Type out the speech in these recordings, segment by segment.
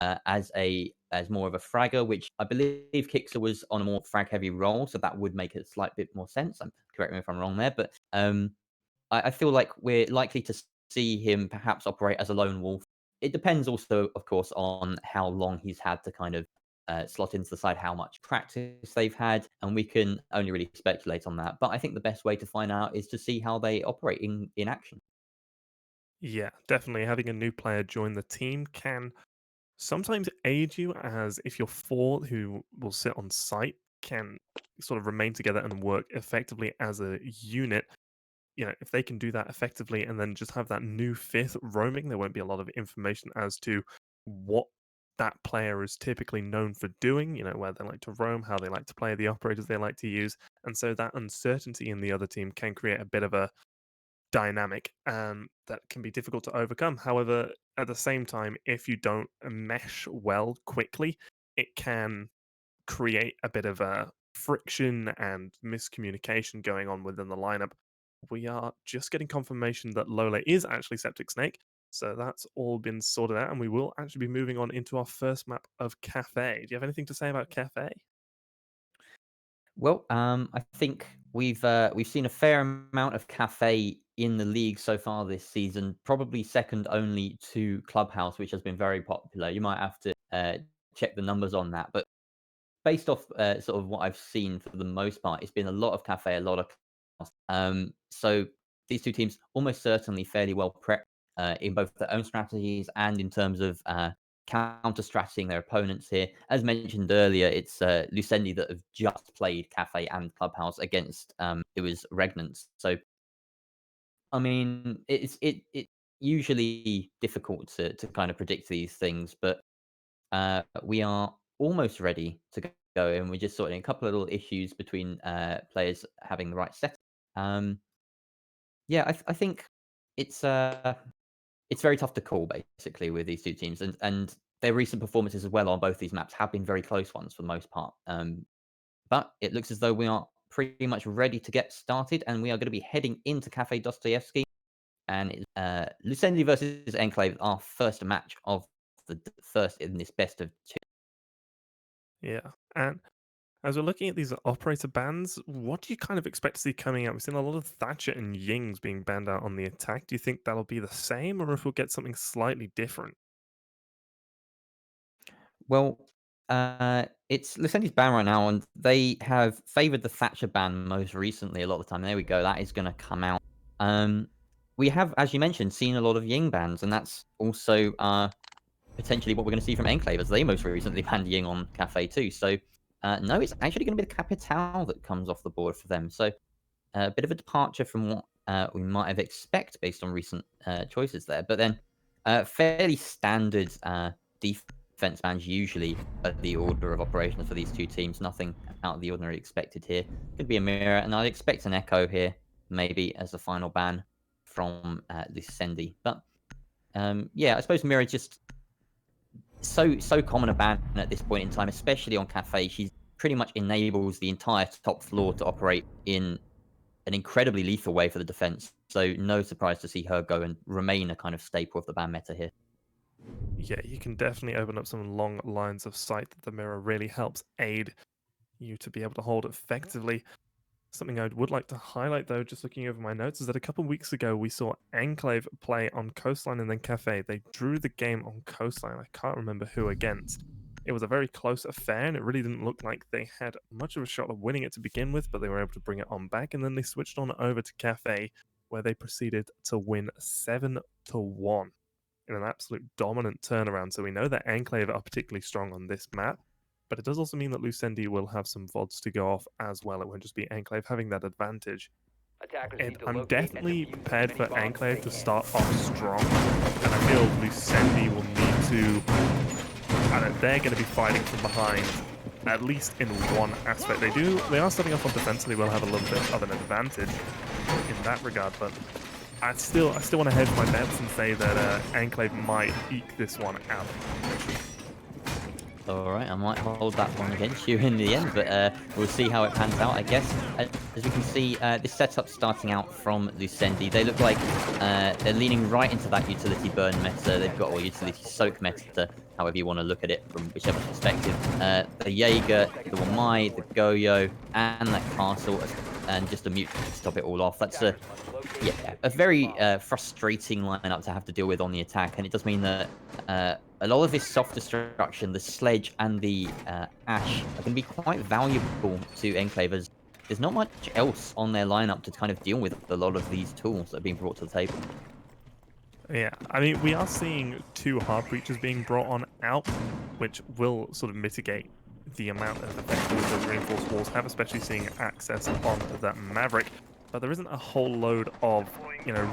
as more of a fragger, which I believe Kixer was on a more frag-heavy role, so that would make a slight bit more sense. Correct me if I'm wrong there, but I feel like we're likely to see him perhaps operate as a lone wolf. It depends also, of course, on how long he's had to kind of slot into the side, how much practice they've had, and we can only really speculate on that. But I think the best way to find out is to see how they operate in action. Yeah, definitely. Having a new player join the team can sometimes aid you, as if your four who will sit on site can sort of remain together and work effectively as a unit. If they can do that effectively and then just have that new fifth roaming, there won't be a lot of information as to what that player is typically known for doing, where they like to roam, how they like to play, the operators they like to use. And so that uncertainty in the other team can create a bit of a dynamic that can be difficult to overcome. However, at the same time, if you don't mesh well quickly, it can create a bit of a friction and miscommunication going on within the lineup. We are just getting confirmation that Lola is actually Septic Snake. So that's all been sorted out, and we will actually be moving on into our first map of Cafe. Do you have anything to say about Cafe? Well, I think we've seen a fair amount of cafe in the league so far this season, probably second only to Clubhouse, which has been very popular. You might have to check the numbers on that, but based off sort of what I've seen for the most part, it's been a lot of cafe, a lot of Clubhouse. So these two teams almost certainly fairly well prepped in both their own strategies and in terms of counter strategying their opponents here. As mentioned earlier, it's Lucendi that have just played Cafe and Clubhouse against it was Regnants. So I mean, it usually difficult to kind of predict these things, but we are almost ready to go, and we're just sorting a couple of little issues between players having the right set. Um, yeah, I think it's uh, it's very tough to call basically with these two teams, and their recent performances as well on both these maps have been very close ones for the most part. But it looks as though we are pretty much ready to get started, and we are going to be heading into Cafe Dostoevsky, and it's Lucendi versus Enclave, our first match of the first in this best of two. Yeah. And as we're looking at these operator bans, what do you kind of expect to see coming out? We've seen a lot of Thatcher and Yings being banned out on the attack. Do you think that'll be the same, or if we'll get something slightly different? Well, it's Lucendi's ban right now, and they have favored the Thatcher ban most recently a lot of the time. There we go. That is going to come out. Um, we have, as you mentioned, seen a lot of Ying bans, and that's also potentially what we're going to see from Enclave, as they most recently banned Ying on Cafe too. So, no, it's actually going to be the Capital that comes off the board for them. So, a bit of a departure from what we might have expected based on recent choices there. But then, fairly standard defense bans usually are the order of operations for these two teams. Nothing out of the ordinary expected here. Could be a mirror, and I'd expect an echo here, maybe as the final ban from Lucendi. But yeah, I suppose mirror is just so common a ban at this point in time, especially on Cafe. She pretty much enables the entire top floor to operate in an incredibly lethal way for the defense. So no surprise to see her go and remain a kind of staple of the ban meta here. Yeah, you can definitely open up some long lines of sight that the mirror really helps aid you to be able to hold effectively. Something I would like to highlight, though, just looking over my notes, is that a couple of weeks ago we saw Enclave play on Coastline and then Cafe. They drew the game on Coastline. I can't remember who against. It was a very close affair, and it really didn't look like they had much of a shot of winning it to begin with, but they were able to bring it on back, and then they switched on over to Cafe, where they proceeded to win 7-1 in an absolute dominant turnaround. So we know that Enclave are particularly strong on this map, but it does also mean that Lucendi will have some VODs to go off as well. It won't just be Enclave having that advantage. Attackers And need to I'm locate and definitely defuse as prepared many for bombs as Enclave they to can. start off strong, and I feel Lucendi will need to, and they're going to be fighting from behind, at least in one aspect. They are starting off on defense, so they will have a little bit of an advantage in that regard, but I still want to hedge my bets and say that Enclave might eke this one out. All right, I might hold that one against you in the end, but we'll see how it pans out, I guess. As we can see, this setup starting out from Lucendi, they look like they're leaning right into that utility burn meta. They've got, or utility soak meta, however you want to look at it from whichever perspective. The Jaeger, the Wamai, the Goyo, and that castle, and just a mute to stop it all off. That's a very frustrating lineup to have to deal with on the attack, and it does mean that a lot of this soft destruction, the sledge and the ash, are going to be quite valuable to Enclave, as there's not much else on their lineup to kind of deal with a lot of these tools that are being brought to the table. Yeah, I mean, we are seeing 2 hard breaches being brought on out, which will sort of mitigate the amount of effect that those reinforced walls have, especially seeing access onto that Maverick. But there isn't a whole load of,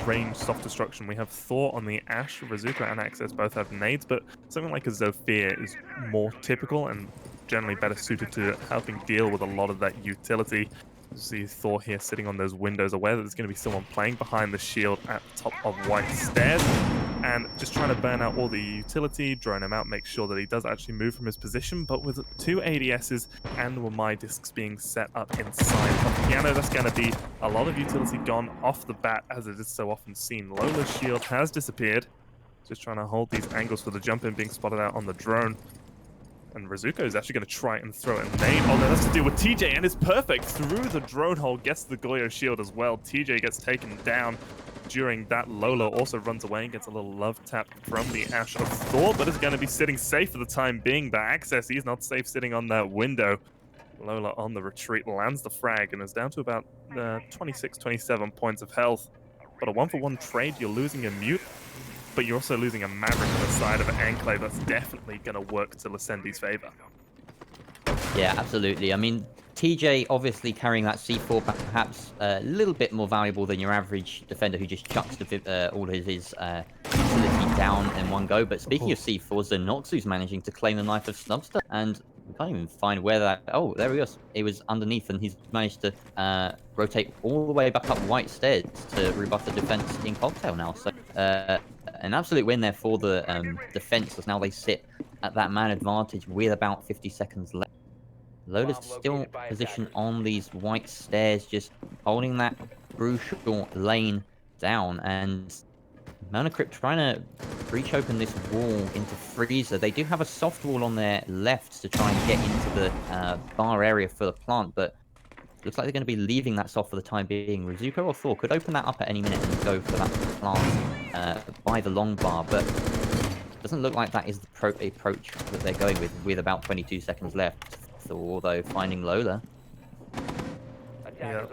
range soft destruction. We have Thor on the Ash, Razuka and Access both have nades, but something like a Zofia is more typical and generally better suited to helping deal with a lot of that utility. You see Thor here sitting on those windows, aware that there's going to be someone playing behind the shield at the top of White Stairs, and just trying to burn out all the utility, drone him out, make sure that he does actually move from his position. But with 2 ADSs and Wamai discs being set up inside of the piano, that's going to be a lot of utility gone off the bat, as it is so often seen. Lola's shield has disappeared. Just trying to hold these angles for the jump in being spotted out on the drone. And Razuko is actually going to try and throw a nade. Oh, no, that's to deal with TJ, and it's perfect. Through the drone hole, gets the Goyo shield as well. TJ gets taken down during that. Lola also runs away and gets a little love tap from the Ash of Thor, but is going to be sitting safe for the time being. But Access, he's not safe sitting on that window. Lola on the retreat lands the frag and is down to about 26, 27 points of health. But a 1-for-1 trade, you're losing a mute, but you're also losing a Maverick on the side of Enclave. That's definitely going to work to Lucendi's favor. Yeah, absolutely. I mean, TJ obviously carrying that C4, perhaps a little bit more valuable than your average defender who just chucks all his utility down in one go. But speaking of C4s, the Noxu's managing to claim the Knife of Snubster, and we can't even find where that... Oh, there he was. It was underneath, and he's managed to rotate all the way back up White Stairs to rebuff the defense in Cocktail now. So an absolute win there for the defense, as now they sit at that man advantage with about 50 seconds left. Lola's still positioned on these White Stairs, just holding that crucial lane down, and Monocrypt trying to breach open this wall into Freezer. They do have a soft wall on their left to try and get into the bar area for the plant, but looks like they're going to be leaving that soft for the time being. Razuko or Thor could open that up at any minute and go for that plant by the long bar, but doesn't look like that is the approach that they're going with about 22 seconds left. Thor, though, finding Lola. Yeah.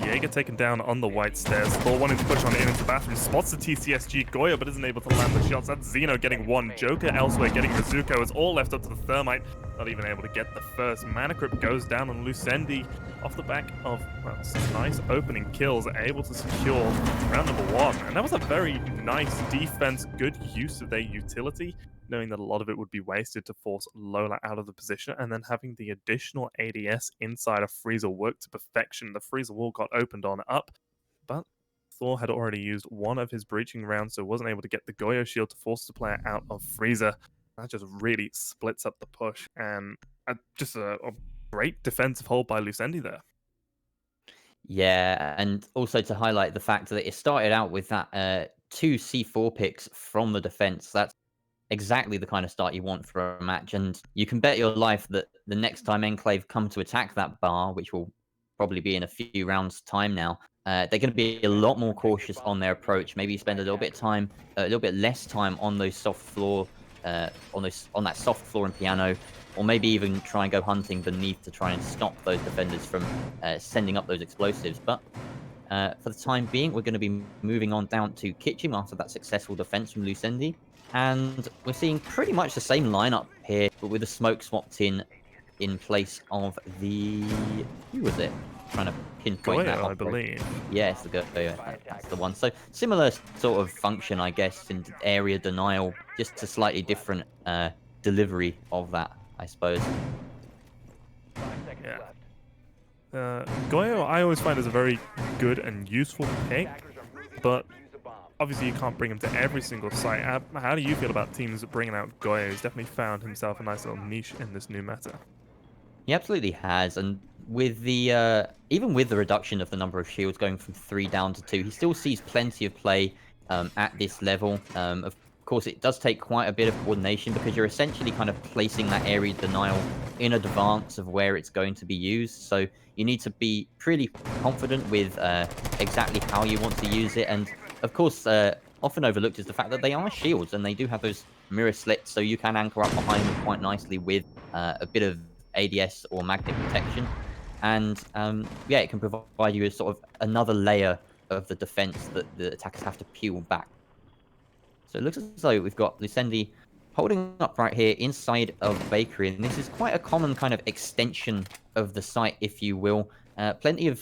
Jaeger taken down on the White Stairs. Thor wanting to push on in into the bathroom. Spots the TCSG Goya, but isn't able to land the shots. That's Xeno getting one. Joker elsewhere getting Razuko. It's all left up to the Thermite. Not even able to get the first. Mana Crypt goes down on Lucendi off the back of, well, some nice opening kills. Able to secure round number 1. And that was a very nice defense. Good use of their utility, knowing that a lot of it would be wasted to force Lola out of the position, and then having the additional ADS inside of Freezer work to perfection. The Freezer wall got opened on up, but Thor had already used one of his breaching rounds, so wasn't able to get the Goyo shield to force the player out of Freezer. That just really splits up the push, and just a great defensive hold by Lucendi there. Yeah, and also to highlight the fact that it started out with that 2 C4 picks from the defense. That's exactly the kind of start you want for a match, and you can bet your life that the next time Enclave come to attack that bar, which will probably be in a few rounds' time now, they're going to be a lot more cautious on their approach. Maybe spend a little bit less time on those soft floor, on that soft floor and piano, or maybe even try and go hunting beneath to try and stop those defenders from sending up those explosives. But for the time being, we're going to be moving on down to Kitchen after that successful defense from Lucendi. And we're seeing pretty much the same lineup here, but with the smoke swapped in place of the... Who was it? Trying to pinpoint Goyo, that. I believe. Yes, the Goyo. That's the one. So similar sort of function, I guess, in area denial, just a slightly different delivery of that, I suppose. Yeah. Goyo, I always find is a very good and useful pick, but obviously you can't bring him to every single site. How do you feel about teams bringing out Goya? He's definitely found himself a nice little niche in this new meta. He absolutely has, and with the even with the reduction of the number of shields going from 3 down to 2, he still sees plenty of play at this level. Of course, it does take quite a bit of coordination because you're essentially kind of placing that area denial in advance of where it's going to be used. So you need to be pretty confident with exactly how you want to use it. And of course, often overlooked is the fact that they are shields and they do have those mirror slits, so you can anchor up behind them quite nicely with a bit of ADS or magnet protection. And yeah, it can provide you a sort of another layer of the defense that the attackers have to peel back. So it looks as though we've got Lucendi holding up right here inside of Bakery, and this is quite a common kind of extension of the site, if you will. Plenty of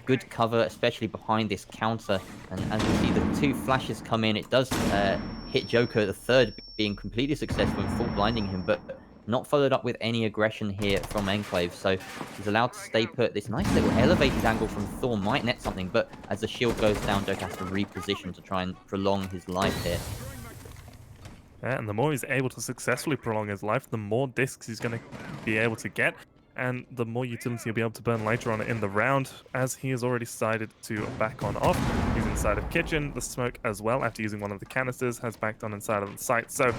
good cover, especially behind this counter. And as we see the two flashes come in, it does hit Joker, the third being completely successful in full blinding him, but not followed up with any aggression here from Enclave. So he's allowed to stay put. This nice little elevated angle from Thor might net something, but as the shield goes down, Joker has to reposition to try and prolong his life here. Yeah, and the more he's able to successfully prolong his life, the more discs he's going to be able to get, and the more utility he'll be able to burn later on in the round, as he has already decided to back on off. He's inside of kitchen, the smoke as well, after using one of the canisters, has backed on inside of the site. So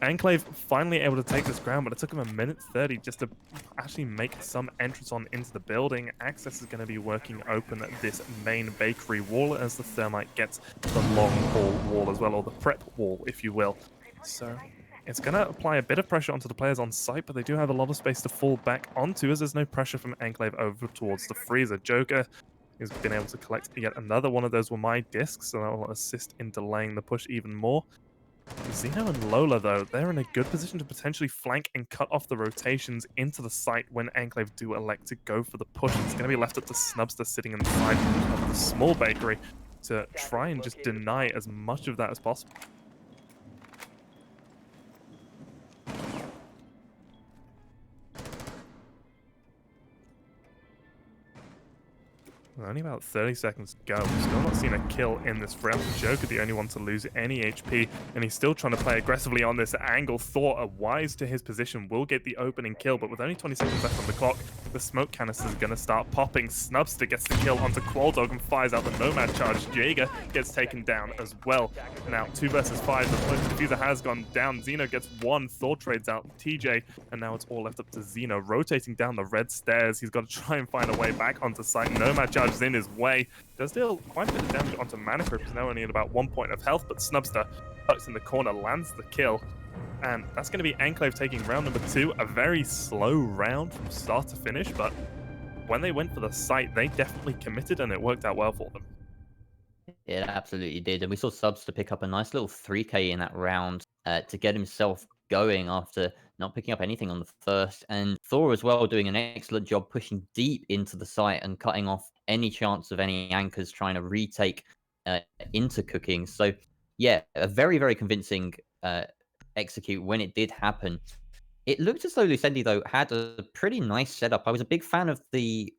Enclave finally able to take this ground, but it took him a minute 30 just to actually make some entrance on into the building. Access is going to be working open at this main bakery wall as the Thermite gets the long haul wall as well, or the prep wall, if you will. So it's going to apply a bit of pressure onto the players on site, but they do have a lot of space to fall back onto as there's no pressure from Enclave over towards the freezer. Joker has been able to collect yet another one of those were my discs, so that will assist in delaying the push even more. Zeno and Lola, though, they're in a good position to potentially flank and cut off the rotations into the site when Enclave do elect to go for the push. It's going to be left up to Snubster sitting inside of the small bakery to try and just deny as much of that as possible. Only about 30 seconds to go. We've still not seen a kill in this round. Joker, the only one to lose any HP, and he's still trying to play aggressively on this angle. Thor, a wise to his position, will get the opening kill, but with only 20 seconds left on the clock, the smoke canister is going to start popping. Snubster gets the kill onto Qualdog and fires out the Nomad charge. Jaeger gets taken down as well. Now, 2 versus 5. The push diffuser has gone down. Zeno gets 1. Thor trades out TJ, and now it's all left up to Zeno. Rotating down the red stairs, he's got to try and find a way back onto site. Nomad charge is in his way. Does deal quite a bit of damage onto Mana Crypt, who's now only at about 1 point of health, but Snubster tucks in the corner, lands the kill. And that's going to be Enclave taking round number 2. A very slow round from start to finish, but when they went for the site, they definitely committed and it worked out well for them. It absolutely did. And we saw Subs to pick up a nice little 3k in that round to get himself going after not picking up anything on the first. And Thor as well doing an excellent job pushing deep into the site and cutting off any chance of any anchors trying to retake into cooking. So yeah, a very, very convincing execute when it did happen. It looked as though Lucendi, though, had a pretty nice setup. I was a big fan of the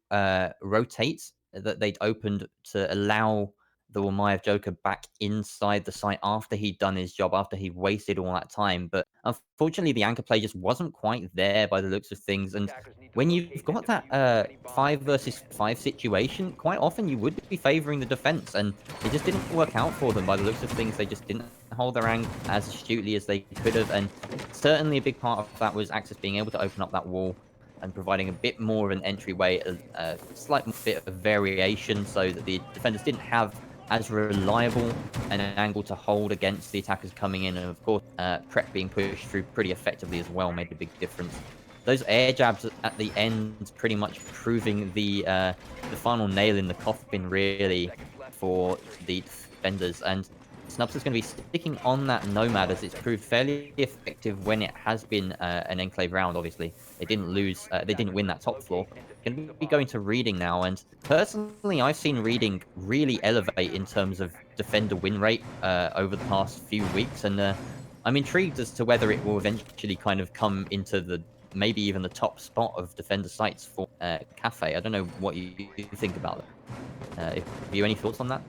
rotates that they'd opened to allow the Wamayev Joker back inside the site after he'd done his job, after he'd wasted all that time. But unfortunately, the anchor play just wasn't quite there by the looks of things. And when you've got that 5 versus 5 situation, quite often you would be favoring the defense. And it just didn't work out for them by the looks of things. They just didn't hold their angle as astutely as they could have. And certainly a big part of that was Axis being able to open up that wall and providing a bit more of an entryway, a slight bit of variation so that the defenders didn't have as reliable an angle to hold against the attackers coming in. And of course, Prep being pushed through pretty effectively as well made a big difference. Those air jabs at the end pretty much proving the final nail in the coffin, really, for the defenders. And Snubs is going to be sticking on that Nomad as it's proved fairly effective when it has been an Enclave round, obviously. They didn't lose, they didn't win that top floor. Going to be going to Reading now, and personally, I've seen Reading really elevate in terms of defender win rate over the past few weeks, and I'm intrigued as to whether it will eventually kind of come into the maybe even the top spot of defender sites for Cafe. I don't know what you think about it. Have you any thoughts on that?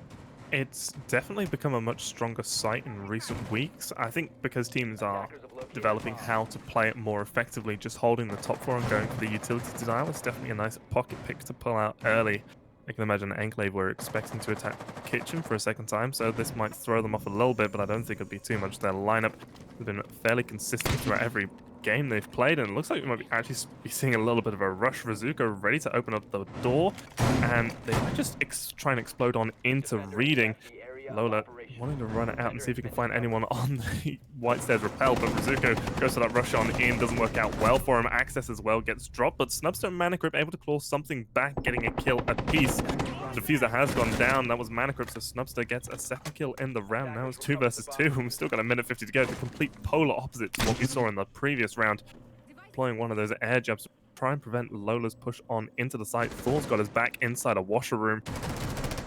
It's definitely become a much stronger site in recent weeks. I think because teams are developing how to play it more effectively, just holding the top floor and going for the utility denial is definitely a nice pocket pick to pull out early. I can imagine Enclave were expecting to attack Kitchen for a second time, so this might throw them off a little bit, but I don't think it'd be too much. Their lineup has been fairly consistent throughout every game they've played, and it looks like we might be actually be seeing a little bit of a rush. Rizuko ready to open up the door, and they might just try and explode on into reading. Lola wanting to run it out and see if he can find anyone on the White Stairs rappel, but Rizuko goes for that rush on in, doesn't work out well for him. Access as well gets dropped, but Snubster and Mana Grip able to claw something back, getting a kill apiece. The diffuser has gone down. That was Mana Grip, so Snubster gets a second kill in the round. Now it's 2 versus 2, and we've still got a minute 50 to go. The complete polar opposite to what we saw in the previous round. Deploying one of those air jabs to try and prevent Lola's push on into the site. Thor's got his back inside a washer room.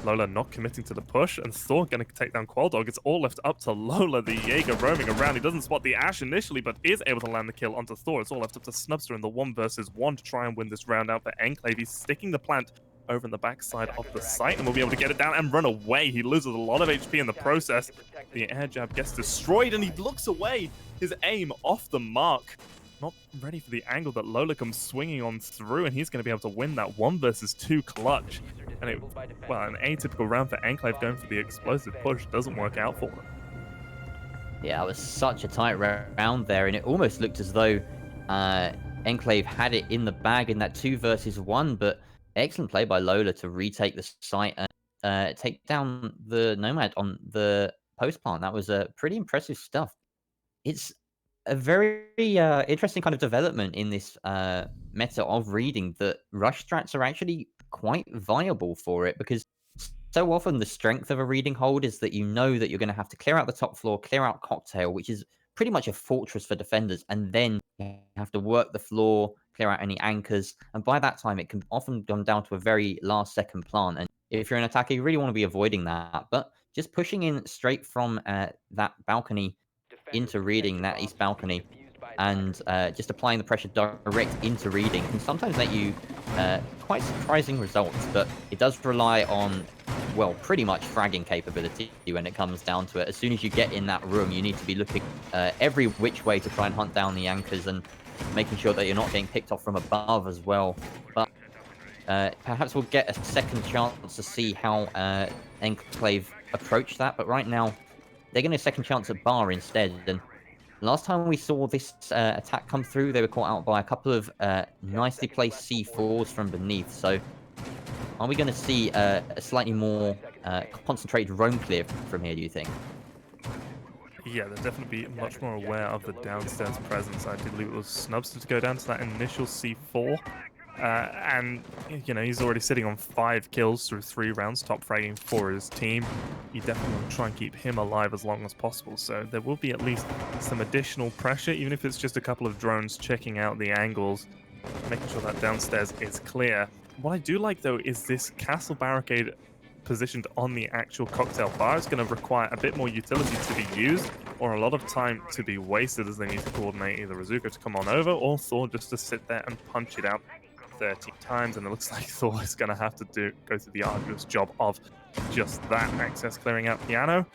Lola not committing to the push, and Thor going to take down Qualdog. It's all left up to Lola, the Jaeger roaming around. He doesn't spot the Ash initially, but is able to land the kill onto Thor. It's all left up to Snubster in the 1 versus 1 to try and win this round out for Enclave. He's sticking the plant over in the backside of the site, and will be able to get it down and run away. He loses a lot of HP in the process. The air jab gets destroyed, and he looks away. His aim off the mark. Not ready for the angle that Lola comes swinging on through, and he's going to be able to win that 1 versus 2 clutch. And an atypical round for Enclave going for the explosive push doesn't work out for them. Yeah, it was such a tight round there, and it almost looked as though Enclave had it in the bag in that 2 versus 1, but excellent play by Lola to retake the site and take down the Nomad on the post plant. That was pretty impressive stuff. It's a very interesting kind of development in this meta of reading that rush strats are actually quite viable for it, because so often the strength of a reading hold is that you know that you're going to have to clear out the top floor, clear out Cocktail, which is pretty much a fortress for defenders, and then you have to work the floor, clear out any anchors, and by that time it can often come down to a very last second plant, and if you're an attacker, you really want to be avoiding that. But just pushing in straight from that balcony into reading, that east balcony, and just applying the pressure direct into reading can sometimes make you quite surprising results, but it does rely on, well, pretty much fragging capability when it comes down to it. As soon as you get in that room, you need to be looking every which way to try and hunt down the anchors and making sure that you're not getting picked off from above as well. But perhaps we'll get a second chance to see how Enclave approach that, but right now they're getting a second chance at bar instead. And last time we saw this attack come through, they were caught out by a couple of nicely placed C4s from beneath. So are we going to see a slightly more concentrated roam clear from here, do you think? Yeah, they'll definitely be much more aware of the downstairs presence. I did believe it was Snubster to go down to that initial C4. And, you know, he's already sitting on 5 kills through 3 rounds, top fragging for his team. You definitely want to try and keep him alive as long as possible. So there will be at least some additional pressure, even if it's just a couple of drones checking out the angles, making sure that downstairs is clear. What I do like, though, is this castle barricade positioned on the actual cocktail bar is going to require a bit more utility to be used, or a lot of time to be wasted as they need to coordinate either Rizuko to come on over or Thor just to sit there and punch it out 13 times, and it looks like Thor is going to have to go through the arduous job of just that. Access clearing out piano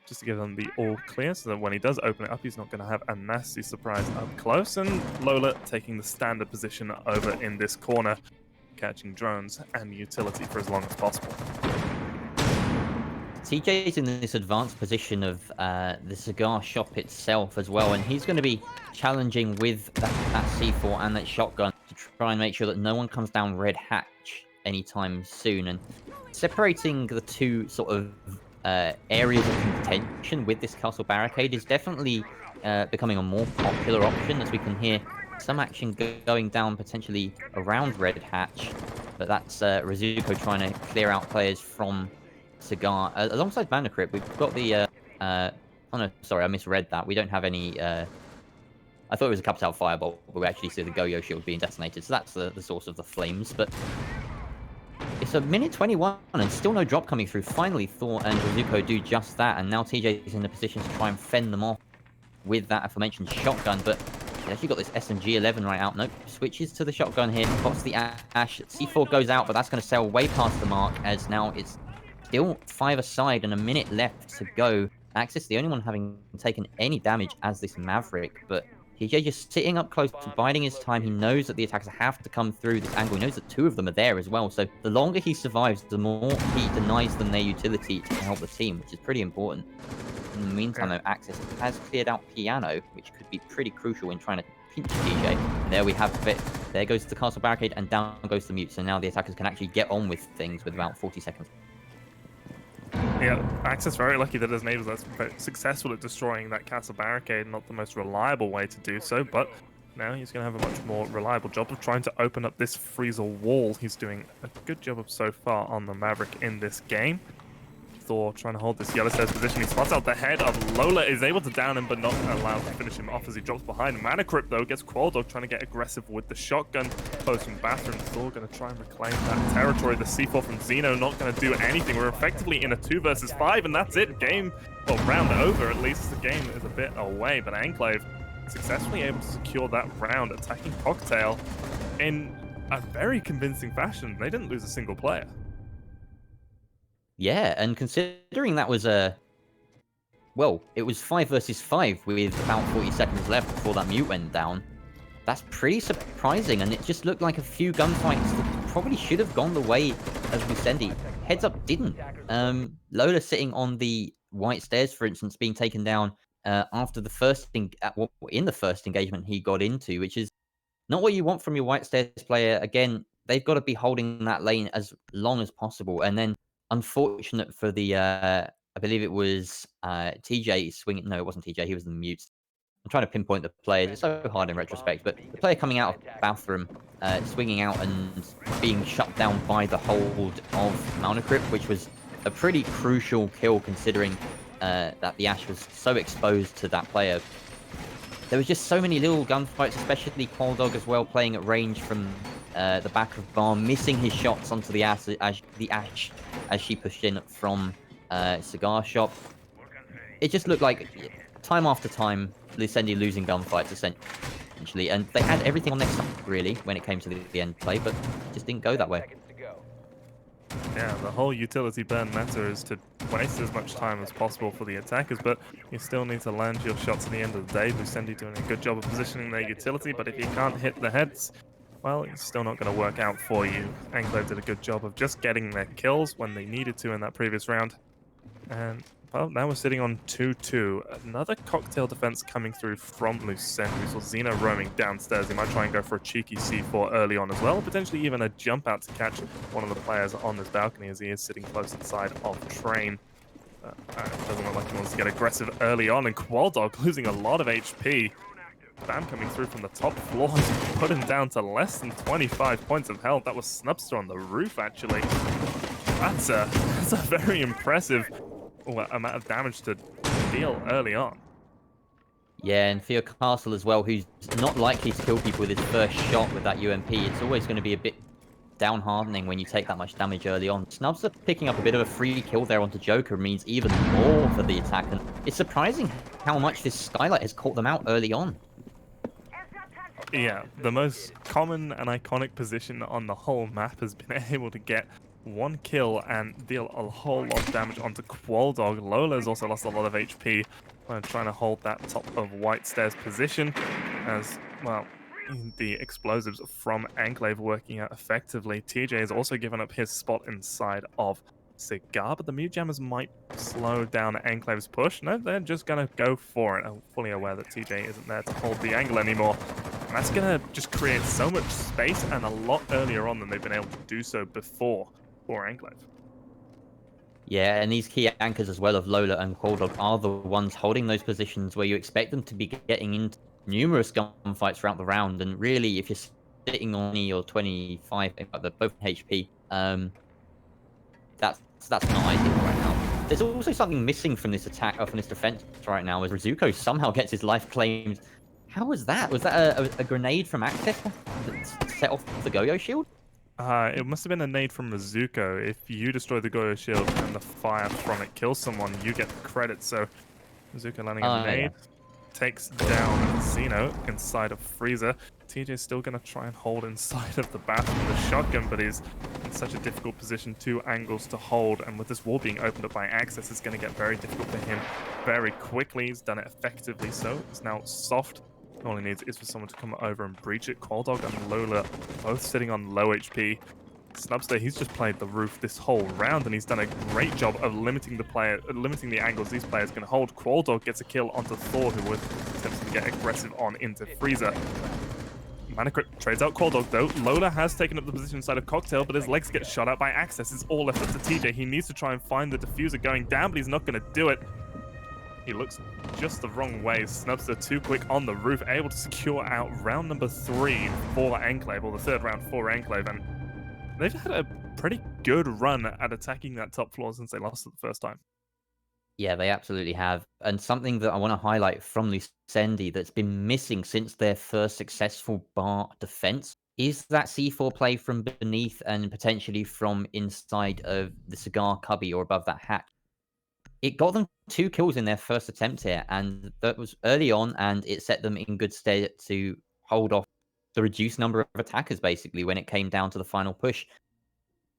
just to give them the all clear so that when he does open it up, he's not going to have a nasty surprise up close. And Lola taking the standard position over in this corner, catching drones and utility for as long as possible. TJ's in this advanced position of the cigar shop itself as well, and he's going to be challenging with that C4 and that shotgun to try and make sure that no one comes down red hatch anytime soon, and separating the two sort of areas of contention with this castle barricade is definitely becoming a more popular option, as we can hear some action going down potentially around red hatch, but that's Rizuko trying to clear out players from cigar. Alongside Mana Crypt, we've got the oh no, sorry, I misread that. We don't have any I thought it was a Capital Fireball, but we actually see the Go-Yo shield being detonated, so that's the source of the flames. But it's a minute 21 and still no drop coming through. Finally, Thor and Rizuko do just that, and now TJ is in a position to try and fend them off with that aforementioned shotgun, but he's actually got this SMG-11 right out. Nope, switches to the shotgun here, spots the Ash. C4 goes out, but that's going to sail way past the mark, as now it's still 5 aside and a minute left to go. Axis, the only one having taken any damage as this Maverick, but TJ just sitting up close, biding his time. He knows that the attackers have to come through this angle. He knows that 2 of them are there as well. So the longer he survives, the more he denies them their utility to help the team, which is pretty important. In the meantime, though, Axis has cleared out Piano, which could be pretty crucial in trying to pinch TJ. There we have it. There goes the castle barricade, and down goes the mute. So now the attackers can actually get on with things with about 40 seconds. Yeah, Axis very lucky that his neighbors are very successful at destroying that castle barricade. Not the most reliable way to do so, but now he's going to have a much more reliable job of trying to open up this freezer wall. He's doing a good job of so far on the Maverick in this game. Thor trying to hold this yellow stairs position. He spots out the head of Lola, is able to down him, but not allowed to finish him off as he drops behind. Mana Crypt, though, gets Qualdog trying to get aggressive with the shotgun. Close from bathroom. Thor going to try and reclaim that territory. The C4 from Xeno not going to do anything. We're effectively in a 2 versus 5, and that's it. Game, well, round over. At least the game is a bit away, but Enclave successfully able to secure that round, attacking Cocktail in a very convincing fashion. They didn't lose a single player. Yeah, and considering that was well, it was 5 versus 5 with about 40 seconds left before that mute went down. That's pretty surprising, and it just looked like a few gunfights that probably should have gone the way of Lucendi. Heads up, didn't. Lola sitting on the white stairs, for instance, being taken down after the first in the first engagement he got into, which is not what you want from your white stairs player. Again, they've got to be holding that lane as long as possible, and then unfortunate for the I believe it was TJ swinging. No, it wasn't TJ. He was the mute. I'm trying to pinpoint the players. It's so hard in retrospect, but the player coming out of bathroom, swinging out and being shut down by the hold of Mana Crypt, which was a pretty crucial kill considering that the Ashe was so exposed to that player. There was just so many little gunfights, especially Qualdog as well, playing at range from the back of Barn, missing his shots onto the Ashe as she pushed in from Cigar Shop. It just looked like time after time, Lucendi losing gunfights essentially, and they had everything on their side really when it came to the end play, but it just didn't go that way. Yeah, the whole utility burn meta is to waste as much time as possible for the attackers, but you still need to land your shots at the end of the day. Lucendi doing a good job of positioning their utility, but if you can't hit the heads, well, it's still not going to work out for you. Enclave did a good job of just getting their kills when they needed to in that previous round. And, well, now we're sitting on 2-2. Another cocktail defense coming through from Lucendi. We saw Xeno roaming downstairs. He might try and go for a cheeky C4 early on as well, potentially even a jump out to catch one of the players on this balcony as he is sitting close inside of Train. It doesn't look like he wants to get aggressive early on, and Qualdog losing a lot of HP. Bam coming through from the top floor has put him down to less than 25 points of health. That was Snubster on the roof, actually. That's a very impressive amount of damage to deal early on. Yeah, and for your Castle as well, who's not likely to kill people with his first shot with that UMP, it's always going to be a bit downheartening when you take that much damage early on. Snubster picking up a bit of a free kill there onto Joker means even more for the attack, and it's surprising how much this Skylight has caught them out early on. Yeah, the most common and iconic position on the whole map has been able to get one kill and deal a whole lot of damage onto Qualdog. Lola's also lost a lot of HP when trying to hold that top of White Stairs position as, well, the explosives from Enclave working out effectively. TJ has also given up his spot inside of Cigar, but the Mute Jammers might slow down Enclave's push. No, they're just going to go for it. I'm fully aware that TJ isn't there to hold the angle anymore. And that's going to just create so much space and a lot earlier on than they've been able to do so before for Enclave. Yeah, and these key anchors as well of Lola and Qualdog are the ones holding those positions where you expect them to be getting into numerous gunfights throughout the round. And really, if you're sitting on your 25, both HP, that's not ideal right now. There's also something missing from this attack, or from this defense right now, as Rizuko somehow gets his life claimed. How was that? Was that a grenade from Access that set off the Go-Yo shield? It must have been a nade from Rizuko. If you destroy the Go-Yo shield and the fire from it kills someone, you get the credit. So Rizuko landing a nade. takes down Zeno inside of Freezer. TJ's still going to try and hold inside of the bathroom with a shotgun, but he's in such a difficult position, 2 angles to hold, and with this wall being opened up by ACS, it's going to get very difficult for him very quickly. He's done it effectively, so it's now soft. All he needs is for someone to come over and breach it. Qualdog and Lola both sitting on low HP. Snubster, he's just played the roof this whole round, and he's done a great job of limiting the angles these players can hold. Qualdog gets a kill onto Thor, who was attempting to get aggressive on into Freezer. Manacrypt trades out Qualdog though. Lola has taken up the position inside of Cocktail, but his legs get shot out by ACS. It's all left up to TJ. He needs to try and find the diffuser going down, but he's not going to do it. He looks just the wrong way. Snubster too quick on the roof, able to secure out round number 3 for Enclave, or the 3rd round for Enclave, and they've had a pretty good run at attacking that top floor since they lost it the first time. Yeah, they absolutely have. And something that I want to highlight from Lucendi that's been missing since their first successful bar defense is that C4 play from beneath and potentially from inside of the cigar cubby or above that hatch. It got them 2 kills in their first attempt here, and that was early on, and it set them in good stead to hold off the reduced number of attackers, basically, when it came down to the final push.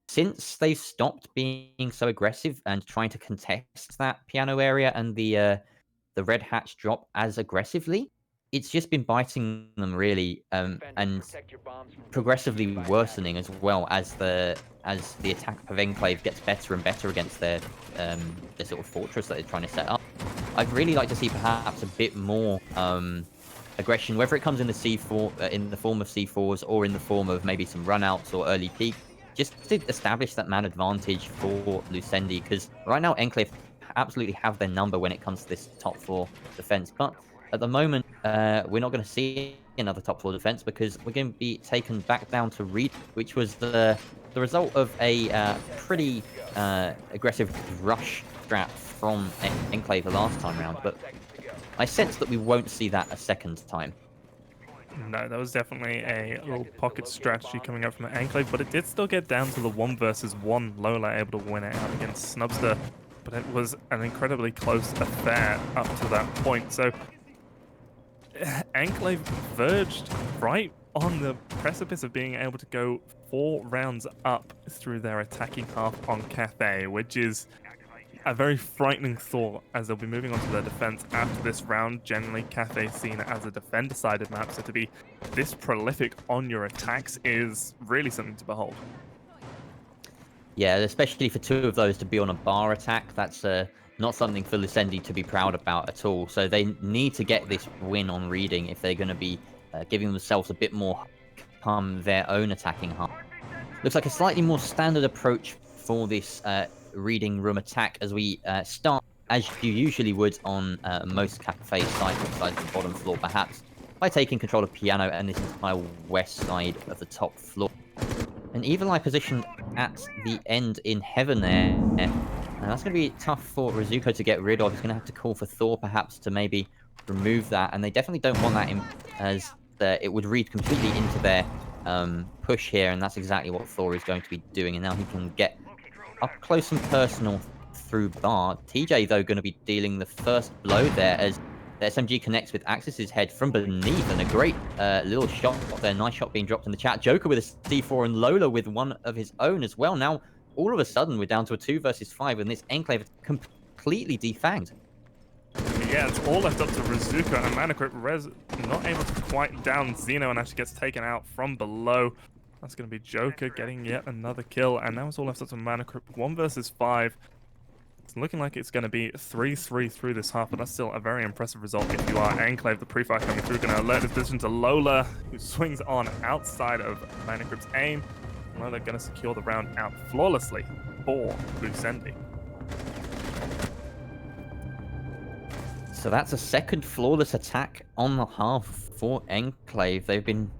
Since they've stopped being so aggressive and trying to contest that piano area and the red hatch drop as aggressively, it's just been biting them really, and progressively worsening as well as the attack of Enclave gets better and better against their sort of fortress that they're trying to set up. I'd really like to see perhaps a bit more aggression, whether it comes in the C4 in the form of C4s or in the form of maybe some runouts or early peak, just to establish that man advantage for Lucendi, because right now Enclave absolutely have their number when it comes to this top 4 defense. But at the moment, we're not going to see another top 4 defense because we're going to be taken back down to Reed, which was the result of a pretty aggressive rush strat from Enclave the last time round. But I sense that we won't see that a second time. No, that was definitely a little pocket strategy coming up from the Enclave, but it did still get down to the 1 versus 1. Lola able to win it out against Snubster, but it was an incredibly close affair up to that point. So Enclave verged right on the precipice of being able to go 4 rounds up through their attacking half on Cafe, which is a very frightening thought as they'll be moving on to their defense after this round. Generally, Cafe seen as a defender-sided map, so to be this prolific on your attacks is really something to behold. Yeah, especially for 2 of those to be on a bar attack, that's not something for Lucendi to be proud about at all. So they need to get this win on reading if they're going to be giving themselves a bit more come their own attacking half. Looks like a slightly more standard approach for this reading room attack as we start, as you usually would on most cafe sites, besides the bottom floor perhaps, by taking control of piano and this entire west side of the top floor. An Evil Eye positioned at the end in heaven there. And that's going to be tough for Rizuko to get rid of. He's going to have to call for Thor perhaps to maybe remove that. And they definitely don't want that in, as it would read completely into their push here. And that's exactly what Thor is going to be doing. And now he can get up close and personal through bar. TJ, though, going to be dealing the first blow there as the SMG connects with Axis's head from beneath, and a great little shot there. Nice shot being dropped in the chat. Joker with a C4 and Lola with one of his own as well. Now, all of a sudden, we're down to a 2 versus 5, and this Enclave is completely defanged. Yeah, it's all left up to Rizuka, and Manacrypt not able to quite down Zeno and actually gets taken out from below. That's going to be Joker getting yet another kill, and now it's all left up to Manacrypt. 1 versus 5. It's looking like it's going to be 3-3 through this half, but that's still a very impressive result if you are Enclave. The pre-fire coming through, going to alert his position to Lola, who swings on outside of Manacrypt's aim. Lola going to secure the round out flawlessly for Lucendi. So that's a second flawless attack on the half for Enclave. They've been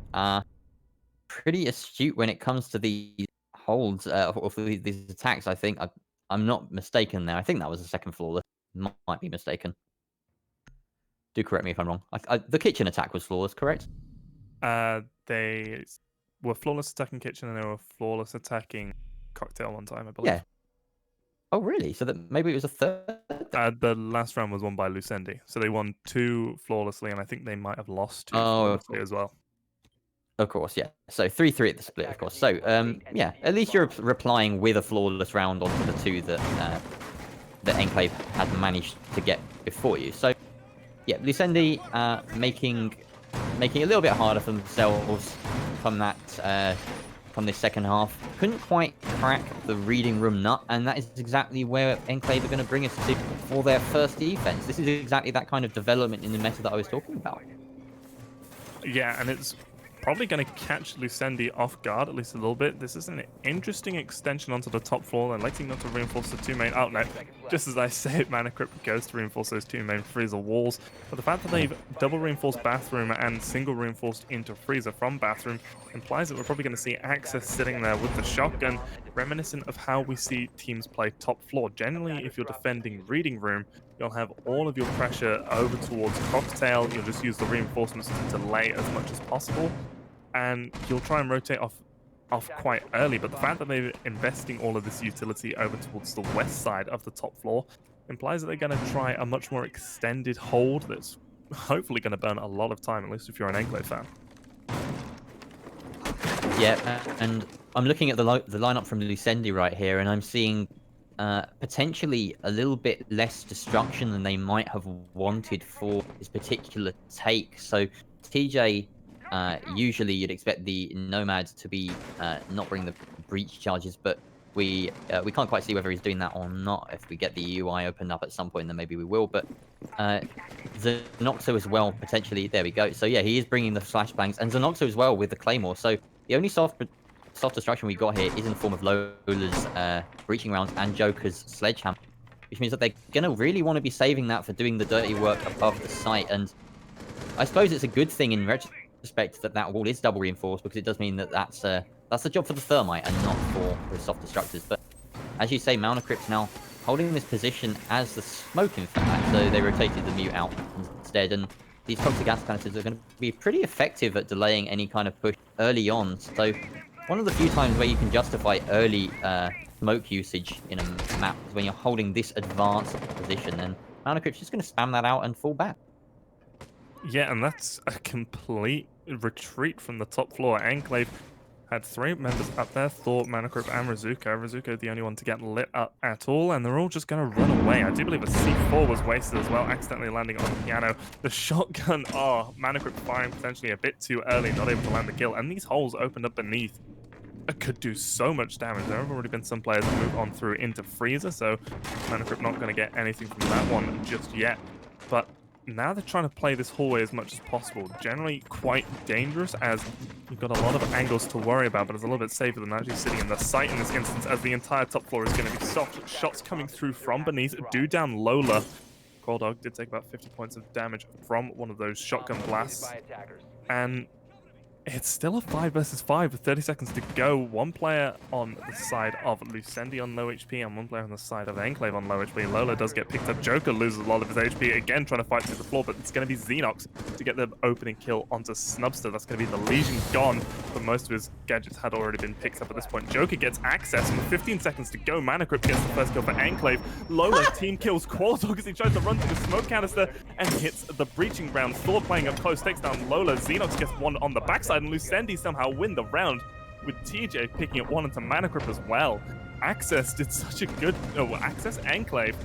pretty astute when it comes to these holds or for these attacks. I think I'm not mistaken there. I think that was a second flawless. Might be mistaken. Do correct me if I'm wrong. The kitchen attack was flawless, correct? They were flawless attacking kitchen and they were flawless attacking cocktail one time, I believe. Yeah. Oh, really? So that maybe it was a third then? The last round was won by Lucendi, so they won 2 flawlessly, and I think they might have lost 2 Oh, flawlessly as well. of course, yeah. So 3-3 at the split, of course. So, yeah, at least you're replying with a flawless round onto the two that Enclave had managed to get before you. So, yeah, Lucendi making it a little bit harder for themselves from from this second half. Couldn't quite crack the reading room nut, and that is exactly where Enclave are going to bring us to for their first defense. This is exactly that kind of development in the meta that I was talking about. Yeah, and it's probably going to catch Lucendi off guard at least a little bit. This is an interesting extension onto the top floor. They're electing not to reinforce the 2 main. Oh, no. Just as I say it, Mana Crypt goes to reinforce those 2 main freezer walls. But the fact that they've double reinforced bathroom and single reinforced into freezer from bathroom implies that we're probably going to see Access sitting there with the shotgun, reminiscent of how we see teams play top floor. Generally, if you're defending reading room, you'll have all of your pressure over towards Cocktail. You'll just use the reinforcements to delay as much as possible, and you'll try and rotate off quite early. But the fact that they're investing all of this utility over towards the west side of the top floor implies that they're going to try a much more extended hold that's hopefully going to burn a lot of time, at least if you're an Enclave fan. Yeah, and I'm looking at the lineup from Lucendi right here, and I'm seeing potentially a little bit less destruction than they might have wanted for this particular take. So TJ, usually you'd expect the Nomad to be not bring the breach charges, but we can't quite see whether he's doing that or not. If we get the UI opened up at some point, then maybe we will. But Zenoxo as well, potentially. There we go. So yeah, he is bringing the flashbangs, and Zenoxo as well with the Claymore. So the only soft destruction we got here is in the form of Lola's breaching rounds and Joker's sledgehammer, which means that they're gonna really want to be saving that for doing the dirty work above the site. And I suppose it's a good thing in retrospect that that wall is double reinforced, because it does mean that that's a job for the thermite and not for the soft destructors. But as you say, Mana Crypt's now holding this position as the smoke, in fact, so they rotated the mute out instead, and these toxic gas canisters are going to be pretty effective at delaying any kind of push early on. So one of the few times where you can justify early smoke usage in a map is when you're holding this advanced position, and Mana Crypt's just going to spam that out and fall back. Yeah, and that's a complete retreat from the top floor. Enclave had 3 members up there, Thought, Mana Crypt, and Razuka. Razuka the only one to get lit up at all, and they're all just going to run away. I do believe a C4 was wasted as well, accidentally landing on the piano. The shotgun, Mana Crypt firing potentially a bit too early, not able to land the kill, and these holes opened up beneath could do so much damage. There have already been some players that move on through into freezer, so Mana Crypt not going to get anything from that one just yet. But now they're trying to play this hallway as much as possible. Generally quite dangerous, as you've got a lot of angles to worry about, but it's a little bit safer than actually sitting in the site in this instance, as the entire top floor is going to be soft. Shots coming through from beneath do down Lola. Dog did take about 50 points of damage from one of those shotgun blasts. And it's still a 5 versus 5 with 30 seconds to go. One player on the side of Lucendi on low HP and one player on the side of Enclave on low HP. Lola does get picked up. Joker loses a lot of his HP, again trying to fight through the floor, but it's going to be Xenox to get the opening kill onto Snubster. That's going to be the Legion gone, but most of his gadgets had already been picked up at this point. Joker gets access, and with 15 seconds to go, Mana Crypt gets the first kill for Enclave. Lola team kills Dog as he tries to run through the smoke canister and hits the breaching round. Thor playing up close, takes down Lola. Xenox gets one on the backside, and Lucendi somehow win the round, with TJ picking up one into Mana Crypt as well. Access did such a good... Enclave.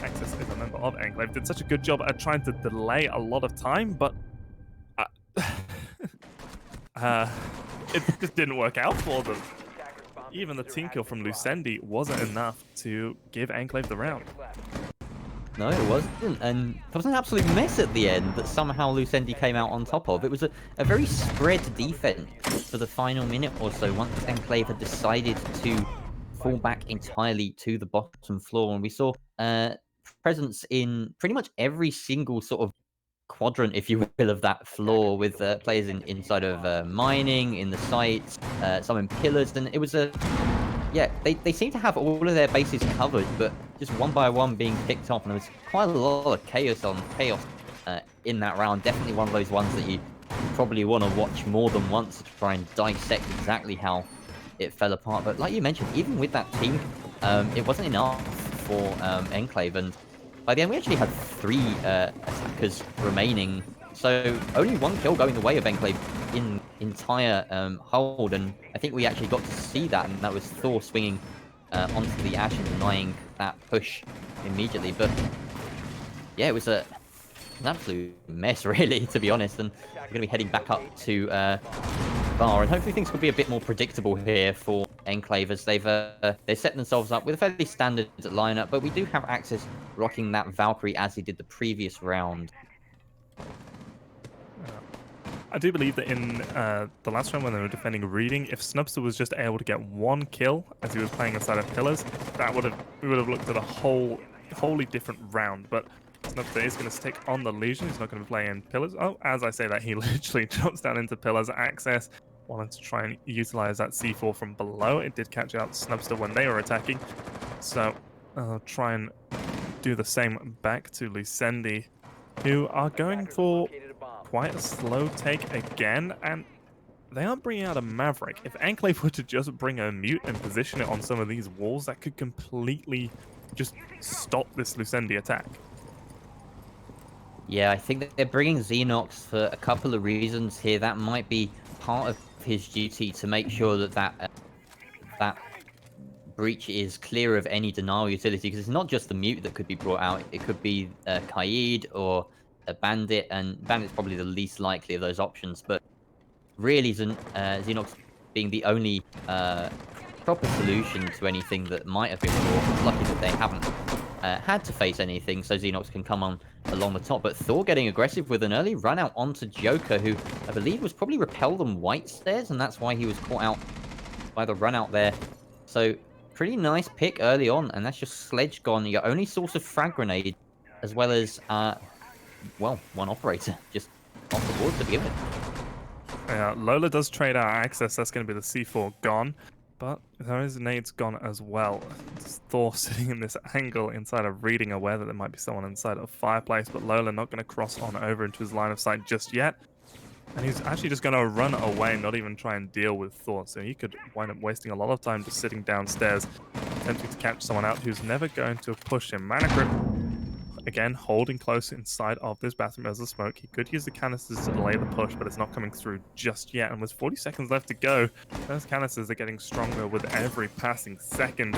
Access is a member of Enclave. Did such a good job at trying to delay a lot of time, but... it just didn't work out for them. Even the team kill from Lucendi wasn't enough to give Enclave the round. No, it wasn't, and there was an absolute mess at the end that somehow Lucendi came out on top of. It was a very spread defense for the final minute or so, once Enclave had decided to fall back entirely to the bottom floor, and we saw presence in pretty much every single sort of quadrant, if you will, of that floor, with players inside of mining, in the sites, some in pillars, and it was a... Yeah, they seem to have all of their bases covered, but just one by one being picked off, and there was quite a lot of chaos in that round. Definitely one of those ones that you probably want to watch more than once to try and dissect exactly how it fell apart. But like you mentioned, even with that team, it wasn't enough for Enclave, and by the end we actually had 3 attackers remaining. So only 1 kill going the way of Enclave in entire hold, and I think we actually got to see that, and that was Thor swinging onto the Ash and denying that push immediately. But yeah, it was an absolute mess, really, to be honest. And we're going to be heading back up to Bar, and hopefully things will be a bit more predictable here for Enclave, as they set themselves up with a fairly standard lineup. But we do have ACS rocking that Valkyrie as he did the previous round. I do believe that in the last round when they were defending Reading, if Snubster was just able to get 1 kill as he was playing inside of Pillars, we would have looked at a wholly different round. But Snubster is going to stick on the Legion. He's not going to be playing Pillars. Oh, as I say that, he literally jumps down into Pillars. ACS wanted to try and utilize that C4 from below. It did catch out Snubster when they were attacking. So I'll try and do the same back to Lucendi, who are going for quite a slow take again, and they aren't bringing out a Maverick. If Enclave were to just bring a Mute and position it on some of these walls, that could completely just stop this Lucendi attack. Yeah, I think that they're bringing Xenox for a couple of reasons here. That might be part of his duty to make sure that that breach is clear of any denial utility, because it's not just the Mute that could be brought out. It could be Kaid or a Bandit, and Bandit's probably the least likely of those options. But really, Xenox being the only proper solution to anything that might have been brought. It's lucky that they haven't had to face anything, so Xenox can come on along the top. But Thor getting aggressive with an early run out onto Joker, who I believe was probably repelled on White Stairs, and that's why he was caught out by the run out there. So pretty nice pick early on, and that's just Sledge gone. Your only source of frag grenade, as well as well, 1 operator just off the board to begin with. Yeah, Lola does trade out ACS. That's going to be the C4 gone. But there is nades gone as well. It's Thor sitting in this angle inside of Reading, aware that there might be someone inside of Fireplace, but Lola not going to cross on over into his line of sight just yet. And he's actually just going to run away, not even try and deal with Thor. So he could wind up wasting a lot of time just sitting downstairs, attempting to catch someone out who's never going to push him. Mana Grip, again, holding close inside of this bathroom as a smoke. He could use the canisters to delay the push, but it's not coming through just yet. And with 40 seconds left to go, those canisters are getting stronger with every passing second.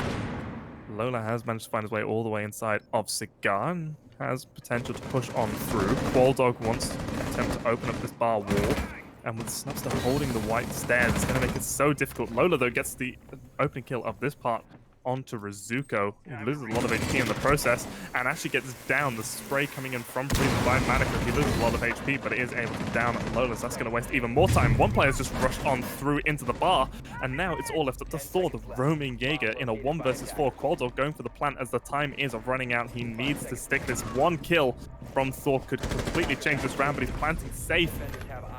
Lola has managed to find his way all the way inside of Cigar and has potential to push on through. Qualdog wants to attempt to open up this bar wall. And with Snubster holding the White Stairs, it's going to make it so difficult. Lola, though, gets the opening kill of this part onto Rizuko. He loses a lot of HP in the process and actually gets down. The spray coming in from Freezer by Manica. He loses a lot of HP, but it is able to down Lola, so that's going to waste even more time. One player's just rushed on through into the bar, and now it's all left up to Thor, the roaming Jaeger, in a 1 versus 4. Qualdog going for the plant as the time is running out. He needs to stick this. 1 kill from Thor could completely change this round, but he's planting safe,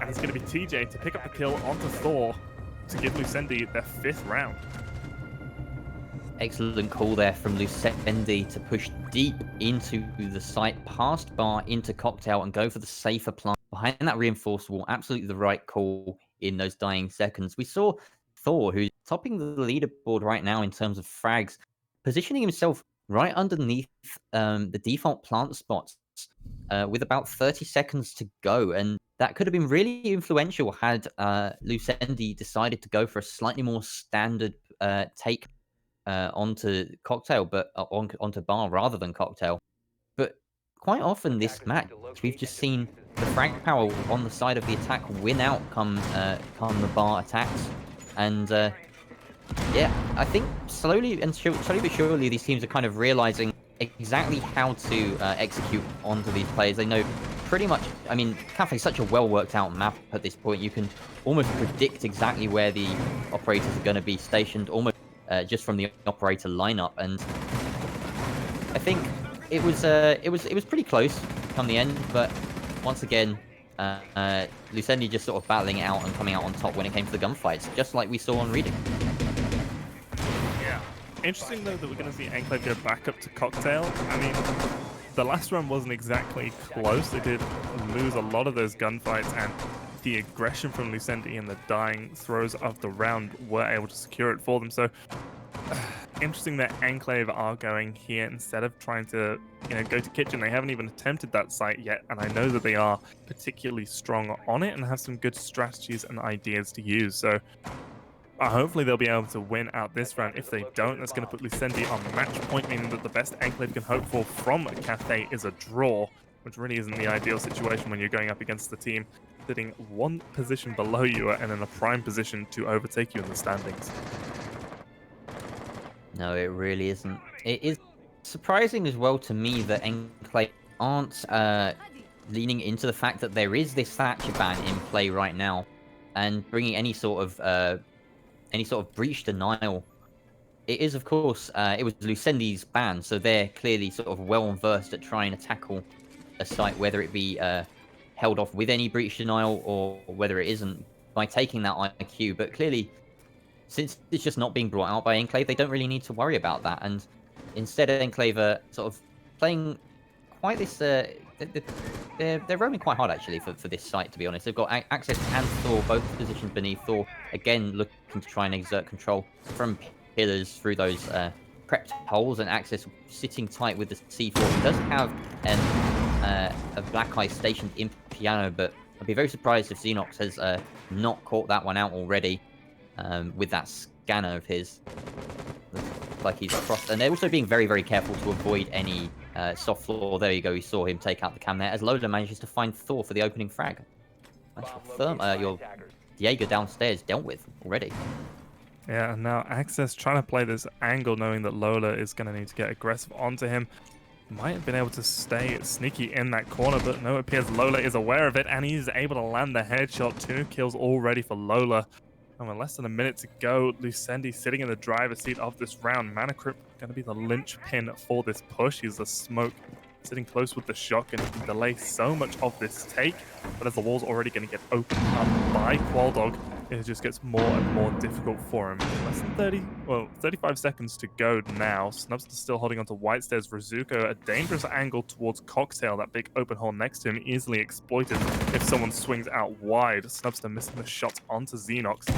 and it's going to be TJ to pick up the kill onto Thor to give Lucendi their 5th round. Excellent call there from Lucendi to push deep into the site, past Bar, into Cocktail, and go for the safer plant behind that reinforced wall. Absolutely the right call in those dying seconds. We saw Thor, who's topping the leaderboard right now in terms of frags, positioning himself right underneath the default plant spots with about 30 seconds to go. And that could have been really influential had Lucendi decided to go for a slightly more standard take onto Cocktail, but onto Bar rather than Cocktail. But quite often this match, we've just seen the frag power on the side of the attack win out come the Bar attacks. And yeah, I think slowly but surely these teams are kind of realizing exactly how to execute onto these players. They know pretty much, I mean, Cafe's such a well worked out map at this point. You can almost predict exactly where the operators are going to be stationed, almost just from the operator lineup. And I think it was pretty close come the end, but once again, Lucendi just sort of battling it out and coming out on top when it came to the gunfights, just like we saw on Reading. Yeah. Interesting, though, that we're going to see Enclave go back up to Cocktail. I mean, the last round wasn't exactly close. They did lose a lot of those gunfights, and the aggression from Lucendi and the dying throws of the round were able to secure it for them. So interesting that Enclave are going here instead of trying to, go to Kitchen. They haven't even attempted that site yet, and I know that they are particularly strong on it and have some good strategies and ideas to use. So hopefully they'll be able to win out this round. If they don't, that's going to put Lucendi on match point, meaning that the best Enclave can hope for from Cafe is a draw, which really isn't the ideal situation when you're going up against the team sitting one position below you and in a prime position to overtake you in the standings. No, it really isn't. It is surprising as well to me that Enclave aren't leaning into the fact that there is this Thatcher ban in play right now, and bringing any sort of breach denial. It is, of course, it was Lucendi's ban, so they're clearly sort of well versed at trying to tackle a site, whether it be held off with any breach denial or whether it isn't, by taking that IQ. But clearly, since it's just not being brought out by Enclave, they don't really need to worry about that. And instead, Enclave are sort of playing quite this. They're roaming quite hard actually for this site. To be honest, they've got Access and Thor both positioned beneath Thor. Again, looking to try and exert control from pillars through those prepped holes, and Access sitting tight with the C4. He does have a Black Eye stationed in Piano, but I'd be very surprised if Xenox has not caught that one out already. With that scanner of his. Looks like he's crossed. And they're also being very, very careful to avoid any soft floor. There you go, we saw him take out the cam there, as Lola manages to find Thor for the opening frag. Nice. Your Jaeger downstairs dealt with already. Yeah, and now Access trying to play this angle, knowing that Lola is going to need to get aggressive onto him. Might have been able to stay sneaky in that corner, but no, it appears Lola is aware of it, and he's able to land the headshot. 2 kills already for Lola. And with less than a minute to go, Lucendi sitting in the driver's seat of this round. Manacrypt going to be the linchpin for this push. He's the smoke sitting close with the shotgun. He can delay so much of this take, but as the wall's already going to get opened up by Qualdog, it just gets more and more difficult for him. Less than 35 seconds to go now. Snubster still holding onto White Stairs. Rizuko, a dangerous angle towards Cocktail. That big open hole next to him, easily exploited if someone swings out wide. Snubster missing the shot onto Xenox.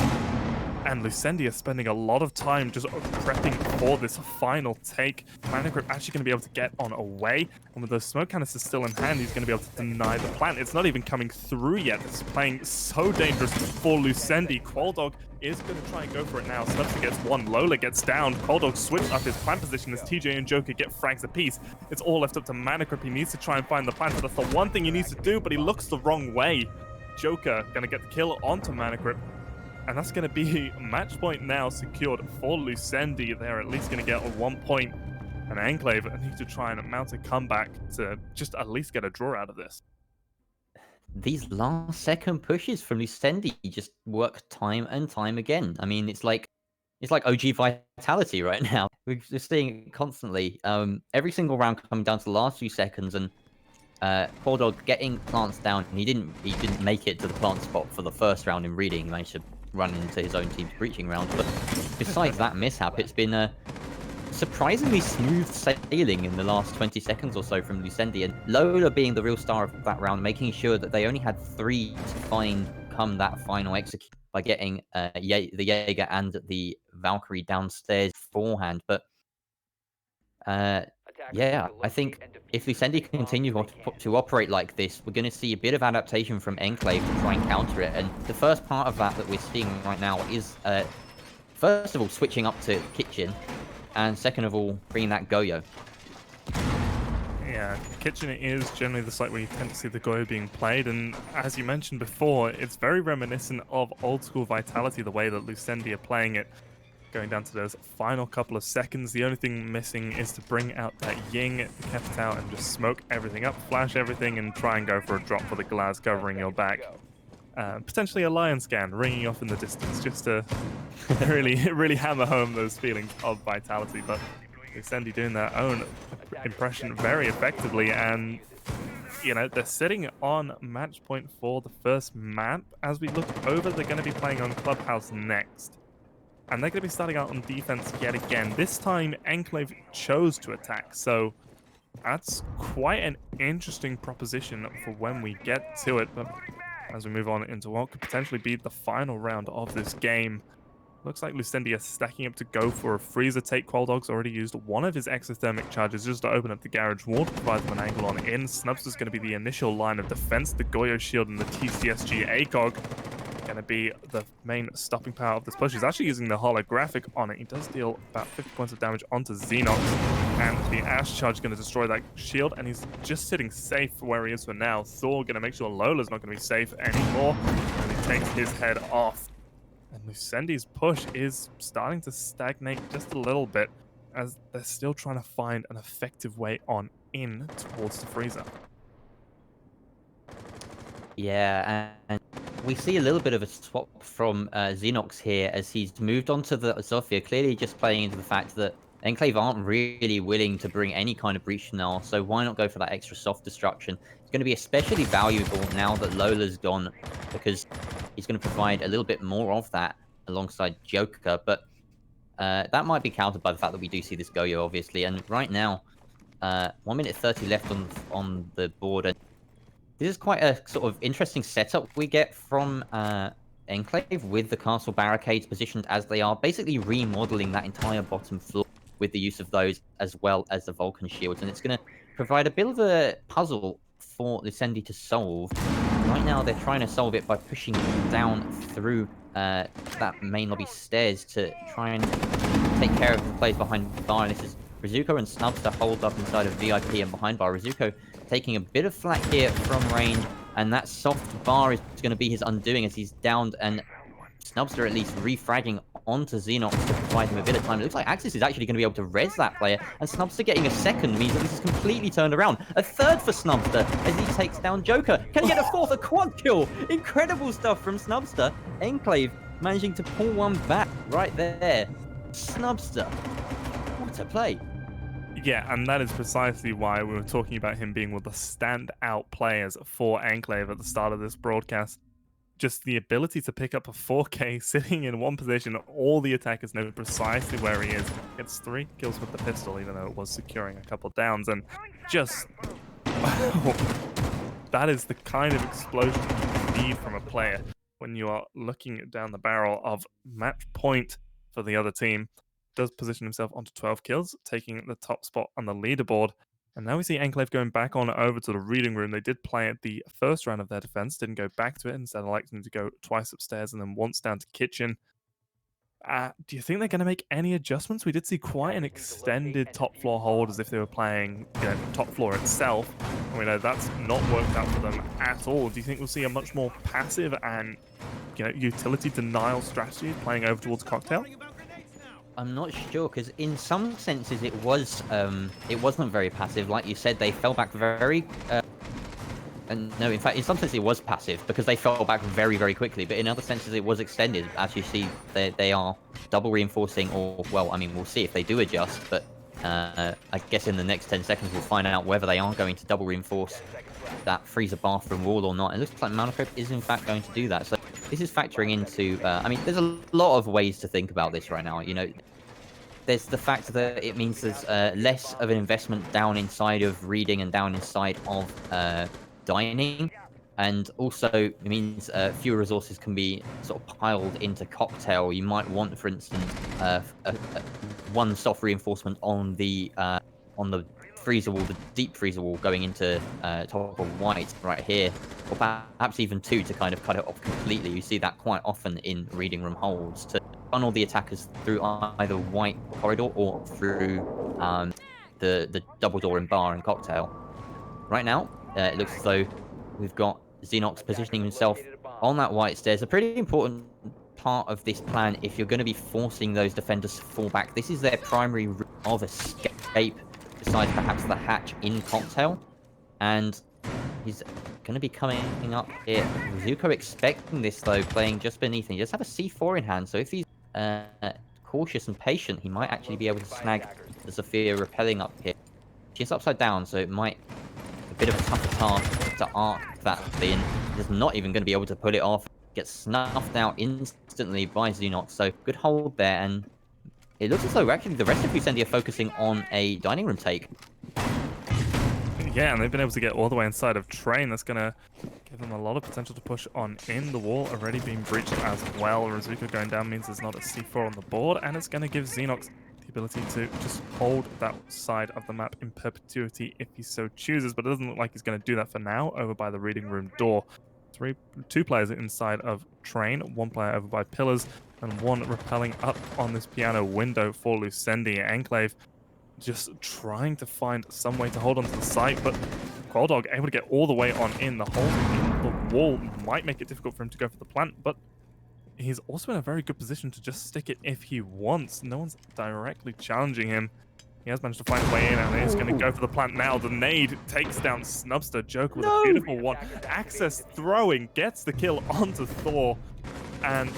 And Lucendi is spending a lot of time just prepping for this final take. Manacrypt actually going to be able to get on away. And with those smoke canisters still in hand, he's going to be able to deny the plant. It's not even coming through yet. It's playing so dangerous for Lucendi. Qualdog is going to try and go for it now. Snubster gets one. Lola gets down. Qualdog switched up his plant position as TJ and Joker get frags apiece. It's all left up to Manacrypt. He needs to try and find the plant. That's the one thing he needs to do, but he looks the wrong way. Joker going to get the kill onto Manacrypt. And that's going to be match point now secured for Lucendi. They're at least going to get a 1 point. And Enclave need to try and mount a comeback to just at least get a draw out of this. These last second pushes from Lucendi just work time and time again. I mean, it's like OG Vitality right now. We're just seeing it constantly. Every single round coming down to the last few seconds, and Qualdog getting plants down. He didn't make it to the plant spot for the first round in reading. He managed to run into his own team's breaching round. But besides that mishap, it's been a surprisingly smooth sailing in the last 20 seconds or so from Lucendi, and Lola being the real star of that round, making sure that they only had 3 to find come that final execute by getting the Jaeger and the Valkyrie downstairs beforehand. But yeah, I think if Lucendi continue to operate like this, we're going to see a bit of adaptation from Enclave to try and counter it. And the first part of that we're seeing right now is, first of all, switching up to Kitchen, and second of all, bringing that Goyo. Yeah, Kitchen is generally the site where you tend to see the Goyo being played, and as you mentioned before, it's very reminiscent of old school Vitality, the way that Lucendi are playing it. Going down to those final couple of seconds, the only thing missing is to bring out that Ying, the Capital, and just smoke everything up, flash everything, and try and go for a drop for the glass covering your back. Potentially a lion scan ringing off in the distance, just to really hammer home those feelings of Vitality. But Lucendi doing their own impression very effectively, and they're sitting on match point for the first map. As we look over, they're going to be playing on Clubhouse next. And they're going to be starting out on defense yet again. This time, Enclave chose to attack, so that's quite an interesting proposition for when we get to it. But as we move on into what could potentially be the final round of this game, Looks like Lucendi is stacking up to go for a freezer take. Qualdog's already used one of his exothermic charges just to open up the garage wall to provide them an angle on in. Snubster's going to be the initial line of defense. The Goyo shield and the TCSG ACOG going to be the main stopping power of this push. He's actually using the holographic on it. He does deal about 50 points of damage onto Xenox, and the Ash charge going to destroy that shield, and he's just sitting safe where he is for now. Thor going to make sure Lola's not going to be safe anymore, and he takes his head off. And Lucendi's push is starting to stagnate just a little bit as they're still trying to find an effective way on in towards the freezer. Yeah, and we see a little bit of a swap from Xenox here as he's moved on to the Zofia, clearly just playing into the fact that Enclave aren't really willing to bring any kind of breach now, so why not go for that extra soft destruction? It's going to be especially valuable now that Lola's gone, because he's going to provide a little bit more of that alongside Joker, but that might be countered by the fact that we do see this Goyo, obviously, and right now, 1 minute 30 left on the board, and this is quite a sort of interesting setup we get from Enclave with the castle barricades positioned as they are, basically remodeling that entire bottom floor with the use of those as well as the Vulcan shields. And it's going to provide a bit of a puzzle for Lucendi to solve. Right now, they're trying to solve it by pushing down through that main lobby stairs to try and take care of the players behind bar. And this is Rizuko and Snubster hold up inside of VIP and behind bar. Rizuko taking a bit of flack here from range, and that soft bar is going to be his undoing as he's downed, and Snubster at least refragging onto Xenox to provide him a bit of time. It looks like Axis is actually going to be able to res that player, and Snubster getting a second means that this is completely turned around. A third for Snubster as he takes down Joker. Can he get a fourth? A quad kill! Incredible stuff from Snubster. Enclave managing to pull one back right there. Snubster, what a play. Yeah, and that is precisely why we were talking about him being one of the standout players for Enclave at the start of this broadcast. Just the ability to pick up a 4K sitting in one position, all the attackers know precisely where he is. Gets 3 kills with the pistol, even though it was securing a couple downs, and just... wow, that is the kind of explosion you need from a player when you are looking down the barrel of match point for the other team. Does position himself onto 12 kills, taking the top spot on the leaderboard. And now we see Enclave going back on over to the reading room. They did play at the first round of their defense, didn't go back to it, instead electing to go twice upstairs and then once down to kitchen. Do you think they're going to make any adjustments? We did see quite an extended top floor hold as if they were playing top floor itself. And we know that's not worked out for them at all. Do you think we'll see a much more passive and utility denial strategy playing over towards Cocktail? I'm not sure, because in some senses it wasn't very passive. Like you said, they fell back very... and no, in fact, in some senses it was passive, because they fell back very, very quickly. But in other senses it was extended. As you see, they are double reinforcing, or, well, I mean, we'll see if they do adjust. But I guess in the next 10 seconds we'll find out whether they are going to double reinforce that freezer bathroom wall or not. It looks like Manacrypt is in fact going to do that. So this is factoring into... I mean, there's a lot of ways to think about this right now. There's the fact that it means there's less of an investment down inside of reading and down inside of dining. And also, it means fewer resources can be sort of piled into Cocktail. You might want, for instance, one soft reinforcement on the freezer wall, the deep freezer wall going into top of white right here, or perhaps even 2 to kind of cut it off completely. You see that quite often in reading room holds to funnel the attackers through either white corridor or through the double door in bar and Cocktail. Right now, it looks as though we've got Xenox positioning himself on that white stairs. A pretty important part of this plan if you're going to be forcing those defenders to fall back. This is their primary route of escape, besides perhaps the hatch in Cocktail. And he's going to be coming up here. Zuko expecting this, though, playing just beneath him. He does have a C4 in hand, so if he's cautious and patient, he might actually be able to snag the Sophia repelling up here. She's upside down, so it might be a bit of a tougher task to arc that in. He's not even going to be able to pull it off. Gets snuffed out instantly by Xenox, so good hold there, and it looks as though actually the rest of Lucendi are focusing on a dining room take. Yeah, and they've been able to get all the way inside of Train. That's going to Give them a lot of potential to push on in. The wall already being breached as well. Razuka going down means there's not a C4 on the board, and it's going to give Xenox the ability to just hold that side of the map in perpetuity if he so chooses, but it doesn't look like he's going to do that for now over by the reading room door. Two players inside of Train, one player over by Pillars, and one rappelling up on this piano window for Lucendi. Enclave just trying to find some way to hold onto the site, but Quaildog able to get all the way on in. The hole in the wall might make it difficult for him to go for the plant, but he's also in a very good position to just stick it if he wants. No one's directly challenging him. He has managed to find a way in, and he's going to go for the plant now. The nade takes down Snubster. Joker with a No! beautiful one. Access throwing gets the kill onto Thor, and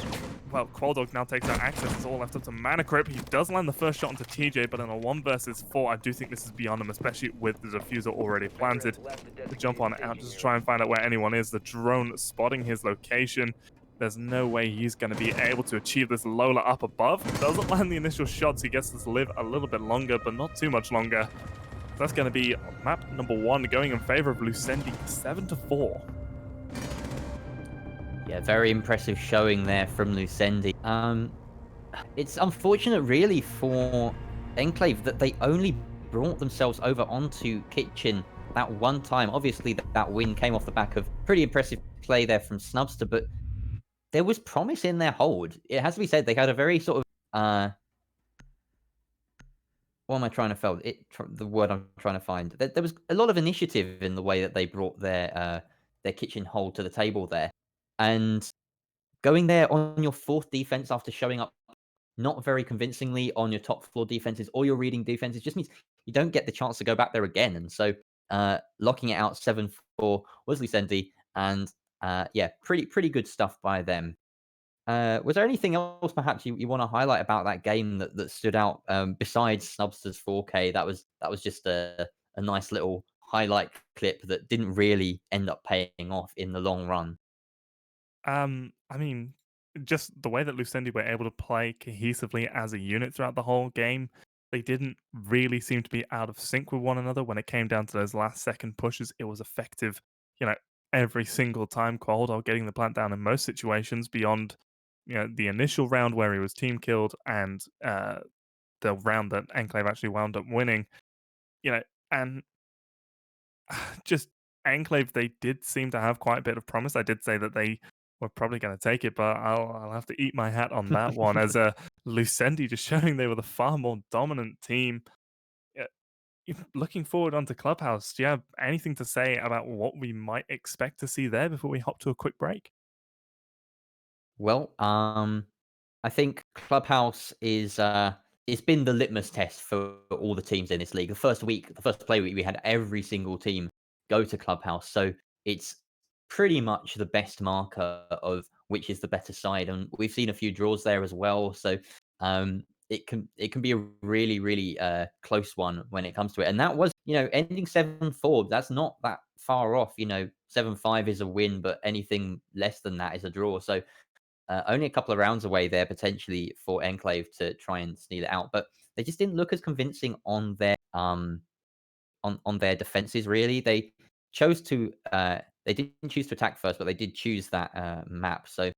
well, Quaildog now takes out Access. It's all left up to Manacrip. He does land the first shot onto TJ, but in a 1 versus 4, I do think this is beyond him, especially with the diffuser already planted. The jump on out just to try and find out where anyone is. The drone spotting his location. There's no way he's going to be able to achieve this Lola up above. Doesn't land the initial shots. He gets to live a little bit longer, but not too much longer. That's going to be map number 1 going in favor of Lucendi, 7-4. Yeah, very impressive showing there from Lucendi. It's unfortunate, really, for Enclave that they only brought themselves over onto Kitchen that one time. Obviously, that win came off the back of pretty impressive play there from Snubster, but there was promise in their hold. It has to be said, they had a very sort of, what am I trying to find? The word I'm trying to find. There was a lot of initiative in the way that they brought their Kitchen hold to the table there. And going there on your 4th defense after showing up not very convincingly on your top floor defenses or your reading defenses just means you don't get the chance to go back there again. And so locking it out 7-4 was Lucendi, and yeah, pretty good stuff by them. Was there anything else perhaps you want to highlight about that game that stood out besides Snubster's 4K? That was just a nice little highlight clip that didn't really end up paying off in the long run. I mean, just the way that Lucendi were able to play cohesively as a unit throughout the whole game, they didn't really seem to be out of sync with one another. When it came down to those last second pushes, it was effective, you know, every single time. Quaildog getting the plant down in most situations beyond, the initial round where he was team killed and the round that Enclave actually wound up winning, and just Enclave, they did seem to have quite a bit of promise. I did say that they were probably going to take it, but I'll have to eat my hat on that one. As Lucendi just showing they were the far more dominant team. Uh, Looking forward onto Clubhouse, do you have anything to say about what we might expect to see there before we hop to a quick break? Well, I think Clubhouse is it's been the litmus test for all the teams in this league. The first play week, we had every single team go to Clubhouse, so it's pretty much the best marker of which is the better side, and we've seen a few draws there as well. So it can be a really close one when it comes to it, and that was ending 7-4. That's not that far off. 7-5 is a win, but anything less than that is a draw. So only a couple of rounds away there potentially for Enclave to try and steal it out, but they just didn't look as convincing on their on their defenses. Really, they didn't choose to attack first, but they did choose that map. So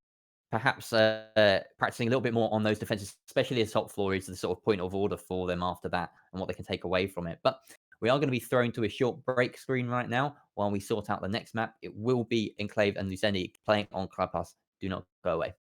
perhaps practicing a little bit more on those defenses, especially as top floor, is the sort of point of order for them after that and what they can take away from it. But we are going to be thrown to a short break screen right now while we sort out the next map. It will be Enclave and Lucendi playing on Clubhouse. Do not go away.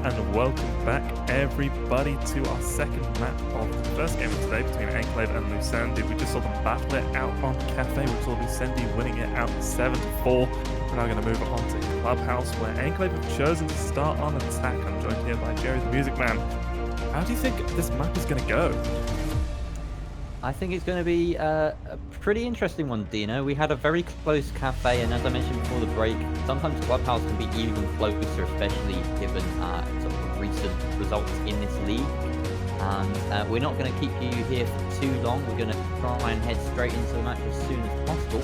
And welcome back, everybody, to our second map of the first game of today between Enclave and Lucendi. We just saw them battle it out on Cafe. We saw Lucendi winning it out 7-4. We're now going to move on to Clubhouse, where Enclave have chosen to start on attack. I'm joined here by Jerry the Music Man. How do you think this map is going to go? I think it's going to be a pretty interesting one, Dino. We had a very close Cafe, and as I mentioned before the break, sometimes Clubhouse can be even closer, especially given sort of recent results in this league. And we're not going to keep you here for too long. We're going to try and head straight into the match as soon as possible.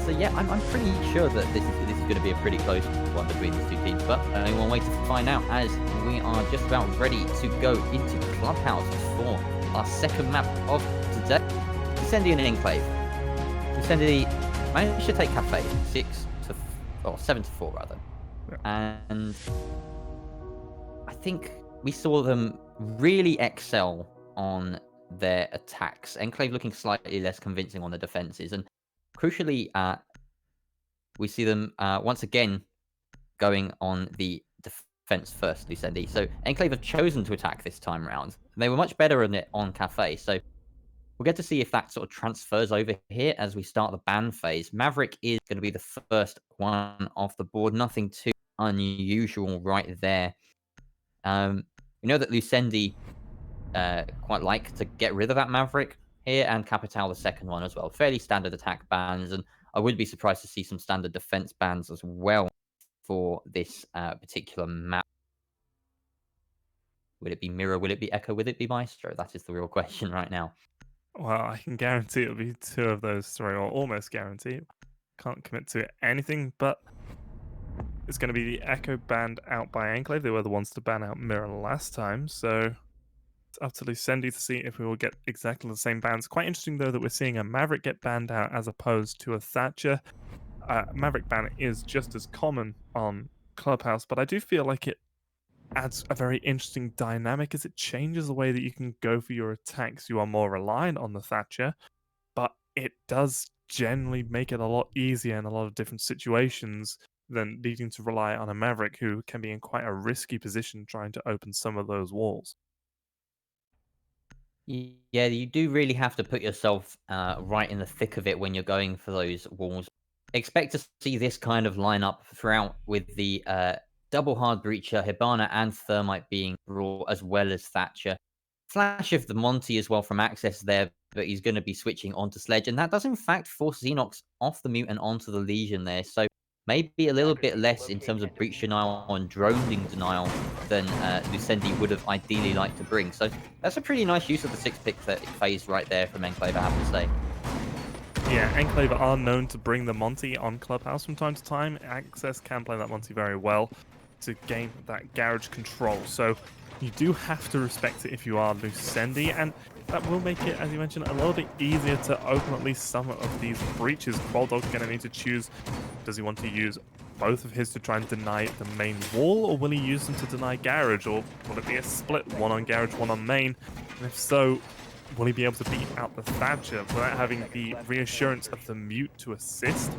So yeah, I'm pretty sure that this is going to be a pretty close one between these two teams. But only one way to find out, as we are just about ready to go into Clubhouse for our second map of today. Lucendi and Enclave. Lucendi managed to take Cafe 7-4 rather. Yeah. And I think we saw them really excel on their attacks. Enclave looking slightly less convincing on the defenses. And crucially, we see them once again going on the defense first, Lucendi. So Enclave have chosen to attack this time round. They were much better in it on Cafe. So we'll get to see if that sort of transfers over here as we start the ban phase. Maverick is going to be the first one off the board. Nothing too unusual right there. We know that Lucendi quite like to get rid of that Maverick here, and Capital the second one as well. Fairly standard attack bans, and I would be surprised to see some standard defense bans as well for this particular map. Will it be Mirror? Will it be Echo? Will it be Maestro? That is the real question right now. Well, I can guarantee it'll be two of those three, or almost guarantee. Can't commit to anything, but it's going to be the Echo banned out by Enclave. They were the ones to ban out Mirror last time, so it's up to Lucendi to see if we will get exactly the same bans. Quite interesting, though, that we're seeing a Maverick get banned out as opposed to a Thatcher. Maverick ban is just as common on Clubhouse, but I do feel like it adds a very interesting dynamic as it changes the way that you can go for your attacks. You are more reliant on the Thatcher, but it does generally make it a lot easier in a lot of different situations than needing to rely on a Maverick, who can be in quite a risky position trying to open some of those walls. Yeah, you do really have to put yourself right in the thick of it when you're going for those walls. Expect to see this kind of lineup throughout, with the double hard breacher, Hibana and Thermite being brought, as well as Thatcher. Flash of the Monty as well from Access there, but he's going to be switching onto Sledge, and that does in fact force Xenox off the mute and onto the Legion there. So maybe a little bit less in terms of breach denial and droning denial than Lucendi would have ideally liked to bring. So that's a pretty nice use of the 6-pick phase right there from Enclave, I have to say. Yeah, Enclave are known to bring the Monty on Clubhouse from time to time. Access can play that Monty very well to gain that garage control. So you do have to respect it if you are Lucendi, and that will make it, as you mentioned, a little bit easier to open at least some of these breaches. Qualdog's going to need to choose, does he want to use both of his to try and deny the main wall, or will he use them to deny garage, or will it be a split, one on garage, one on main? And if so, will he be able to beat out the Thatcher without having the reassurance of the mute to assist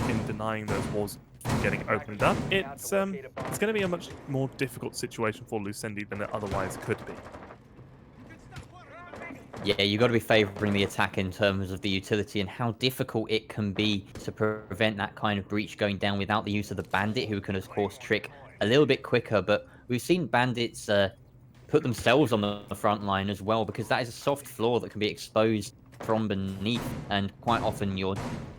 in denying those walls from getting opened up? It's going to be a much more difficult situation for Lucendi than it otherwise could be. Yeah, you've got to be favouring the attack in terms of the utility and how difficult it can be to prevent that kind of breach going down without the use of the Bandit, who can, of course, trick a little bit quicker. But we've seen Bandits put themselves on the front line as well, because that is a soft floor that can be exposed from beneath. And quite often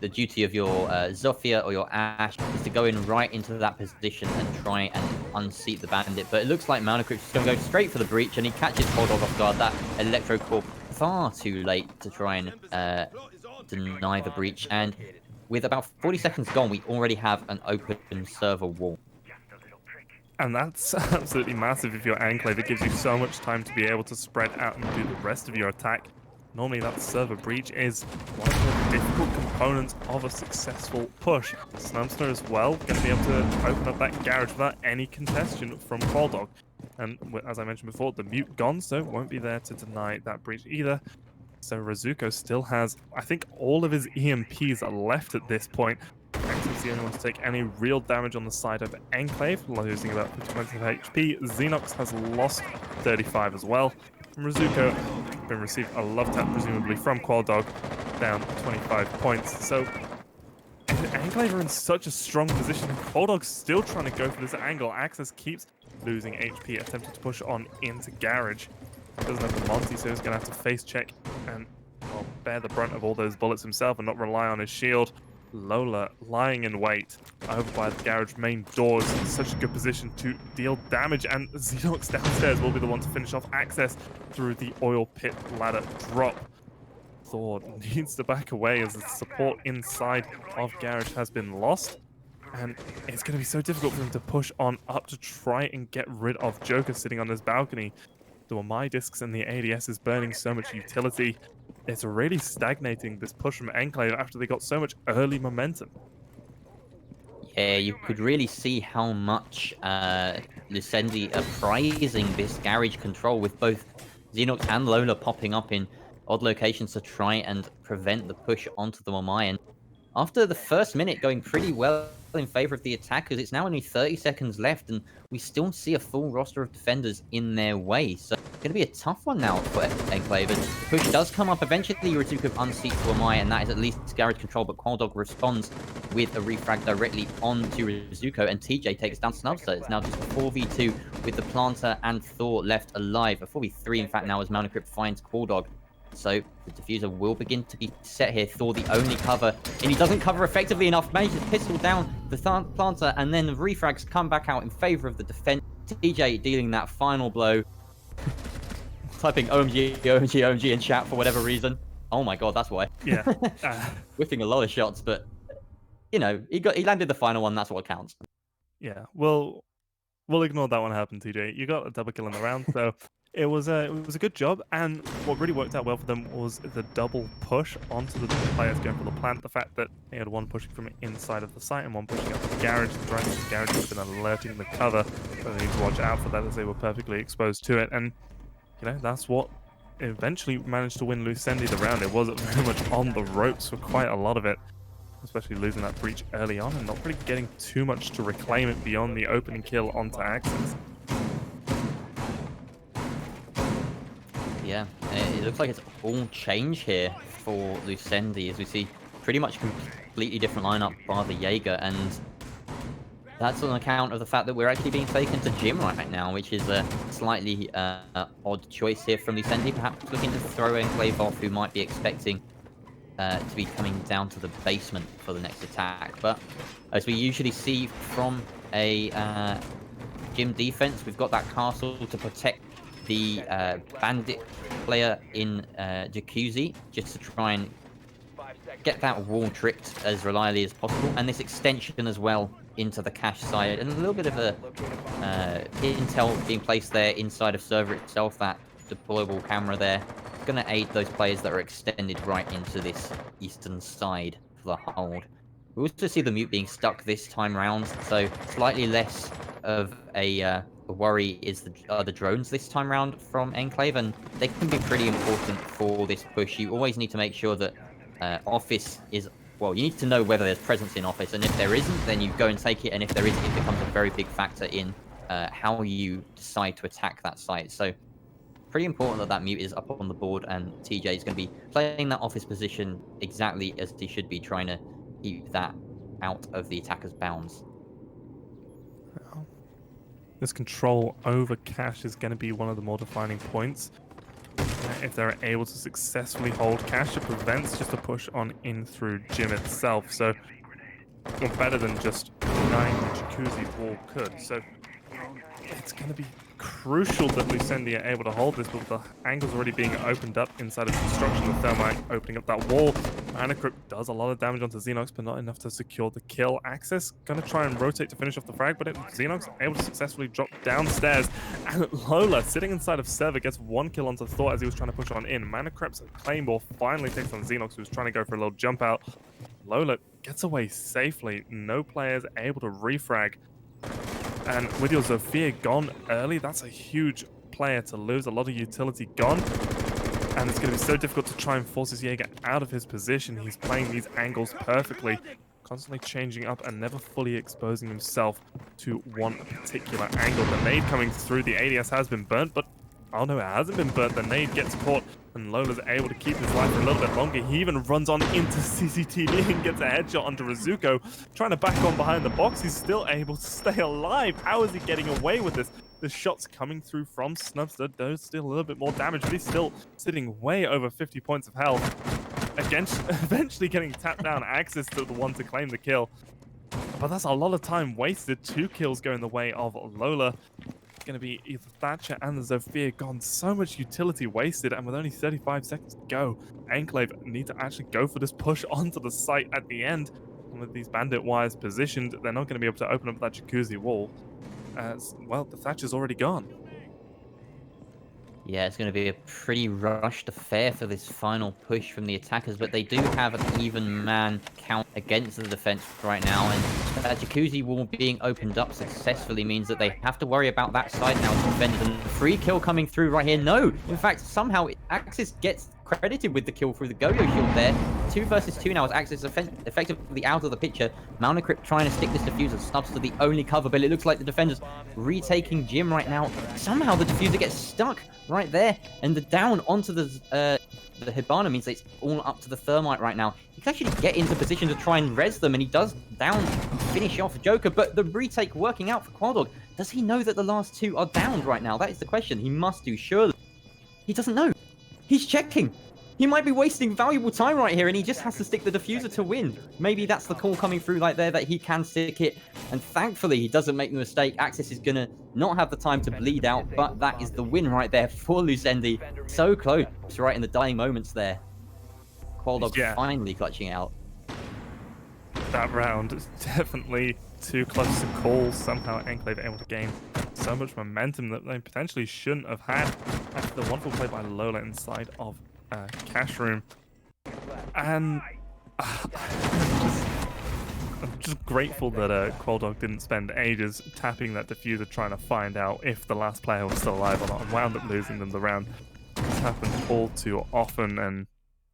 the duty of your Zofia or your Ash is to go in right into that position and try and unseat the Bandit. But it looks like Malnacrypt is going to go straight for the breach, and he catches Qualdog off guard. That Electro Core far too late to try and deny the breach. And with about 40 seconds gone, we already have an open server wall. And that's absolutely massive if you're Enclave. It gives you so much time to be able to spread out and do the rest of your attack. Normally that server breach is one of the more difficult components of a successful push. Snubster as well, going to be able to open up that garage without any contestation from Qualdog. And as I mentioned before, the mute gone, so won't be there to deny that breach either. So Razuko still has, I think, all of his EMPs are left at this point. He's the only one to take any real damage on the side of Enclave, losing about 50 of HP. Xenox has lost 35 as well. And Razuko been received a love tap, presumably from Qualdog, down 25 points. So Enclave are in such a strong position, and Qualdog's still trying to go for this angle. Access keeps losing HP, attempting to push on into Garage. Doesn't have the Monty, so he's going to have to face check and bear the brunt of all those bullets himself and not rely on his shield. Lola lying in wait over by the garage main doors in such a good position to deal damage, and Xenox downstairs will be the one to finish off Access through the oil pit ladder drop. Thor needs to back away as the support inside of garage has been lost, and it's going to be so difficult for him to push on up to try and get rid of Joker sitting on this balcony. The Wamai discs and the ADS is burning so much utility. It's really stagnating this push from Enclave after they got so much early momentum. Yeah, you could really see how much Lucendi are prizing this garage control, with both Xenox and Lola popping up in odd locations to try and prevent the push onto the Wamai. And after the first minute going pretty well in favor of the attackers, it's now only 30 seconds left, and we still see a full roster of defenders in their way. So it's going to be a tough one now for Enclave. The push does come up. Eventually, Razuko unseats Wamai, and that is at least garage control, but Qualdog responds with a refrag directly onto Razuko, and TJ takes down Snubster. It's now just a 4v2 with the Planter and Thor left alive. A 4v3, in fact, now as Malnecrypt finds Qualdog. So the diffuser will begin to be set here. Thor the only cover, and he doesn't cover effectively enough. Manages to pistol down the Planter, and then the refrags come back out in favor of the defense. TJ dealing that final blow. Typing OMG, OMG, OMG in chat for whatever reason. Oh my god, that's why. Yeah. Whiffing a lot of shots, but you know, he landed the final one. That's what counts. Yeah. We'll ignore that one happened, TJ. You got a double kill in the round, so it was a good job. And what really worked out well for them was the double push onto the players going for the plant. The fact that they had one pushing from inside of the site and one pushing out the garage. The drivers in the garage have been alerting the cover, so they need to watch out for that as they were perfectly exposed to it. And you know, that's what eventually managed to win Lucendi the round. It wasn't very much on the ropes for quite a lot of it, especially losing that breach early on and not really getting too much to reclaim it beyond the opening kill onto Access. Yeah, it looks like it's all change here for Lucendi, as we see pretty much completely different lineup bar the Jaeger, and that's on account of the fact that we're actually being taken to gym right now, which is a slightly odd choice here from Lucendi, perhaps looking to throw Enclave off, who might be expecting to be coming down to the basement for the next attack. But as we usually see from a gym defense, we've got that castle to protect the bandit player in Jacuzzi, just to try and get that wall tricked as reliably as possible, and this extension as well into the cache side, and a little bit of a intel being placed there inside of server itself. That deployable camera there is going to aid those players that are extended right into this eastern side for the hold. We also see the mute being stuck this time round, so slightly less of a worry is the drones this time round from Enclave, and they can be pretty important for this push. You always need to make sure that office is, well, you need to know whether there's presence in office, and if there isn't, then you go and take it, and if there is, it becomes a very big factor in how you decide to attack that site. So pretty important that that mute is up on the board, and TJ is going to be playing that office position exactly as he should be, trying to keep that out of the attacker's bounds. This control over cache is going to be one of the more defining points. If they're able to successfully hold cache, it prevents just a push on in through gym itself. So, well, better than just denying the Jacuzzi wall could. So, it's going to be crucial that Lucendi are able to hold this, but with the angles already being opened up inside of construction, the Thermite opening up that wall. Anacrypt does a lot of damage onto Xenox, but not enough to secure the kill. Access gonna try and rotate to finish off the frag, but Xenox able to successfully drop downstairs. And Lola, sitting inside of Server, gets 1 kill onto Thought as he was trying to push on in. Manacrypt's Claymore finally takes on Xenox, who was trying to go for a little jump out. Lola gets away safely. No players able to refrag. And with your Zofia gone early, that's a huge player to lose. A lot of utility gone. And it's going to be so difficult to try and force his Jaeger out of his position. He's playing these angles perfectly, constantly changing up and never fully exposing himself to one particular angle. The nade coming through, the ADS has been burnt, but oh no, it hasn't been burnt. The nade gets caught, and Lola's able to keep his life for a little bit longer. He even runs on into CCTV and gets a headshot onto Rizuko. Trying to back on behind the box, he's still able to stay alive. How is he getting away with this? The shots coming through from Snubster does still a little bit more damage, but he's still sitting way over 50 points of health. Against eventually getting tapped down, Access to the one to claim the kill. But that's a lot of time wasted. 2 kills going the way of Lola. It's going to be either Thatcher and the Zofia gone. So much utility wasted, and with only 35 seconds to go, Enclave need to actually go for this push onto the site at the end. And with these bandit wires positioned, they're not going to be able to open up that jacuzzi wall. As well, the Thatcher's already gone. Yeah, it's going to be a pretty rushed affair for this final push from the attackers, but they do have an even man count against the defense right now, and that jacuzzi wall being opened up successfully means that they have to worry about that side now as defenders. And the free kill coming through right here. No, in fact, somehow Axis gets credited with the kill through the Go-Yo shield there. 2 versus 2 now as Axis effectively out of the picture. Malnacrypt trying to stick this diffuser. Snubs to the only cover, but it looks like the defenders retaking Jim right now. Somehow the diffuser gets stuck right there, and the down onto the Hibana means that it's all up to the Thermite right now. He can actually get into position to try and res them, and he does down finish off Joker, but the retake working out for Qualdog. Does he know that the last 2 are downed right now? That is the question. He must do, surely. He doesn't know. He's checking. He might be wasting valuable time right here, and he just has to stick the diffuser to win. Maybe that's the call coming through right there, that he can stick it. And thankfully, he doesn't make the mistake. Axis is going to not have the time to bleed out, but that is the win right there for Lucendi. So close, right in the dying moments there. Qualdog finally clutching out. That round is definitely too close to call. Somehow Enclave able to gain so much momentum that they potentially shouldn't have had after the wonderful play by Lola inside of Cash Room. And I'm just grateful that Qualdog didn't spend ages tapping that diffuser trying to find out if the last player was still alive or not, and wound up losing them the round. This happened all too often, and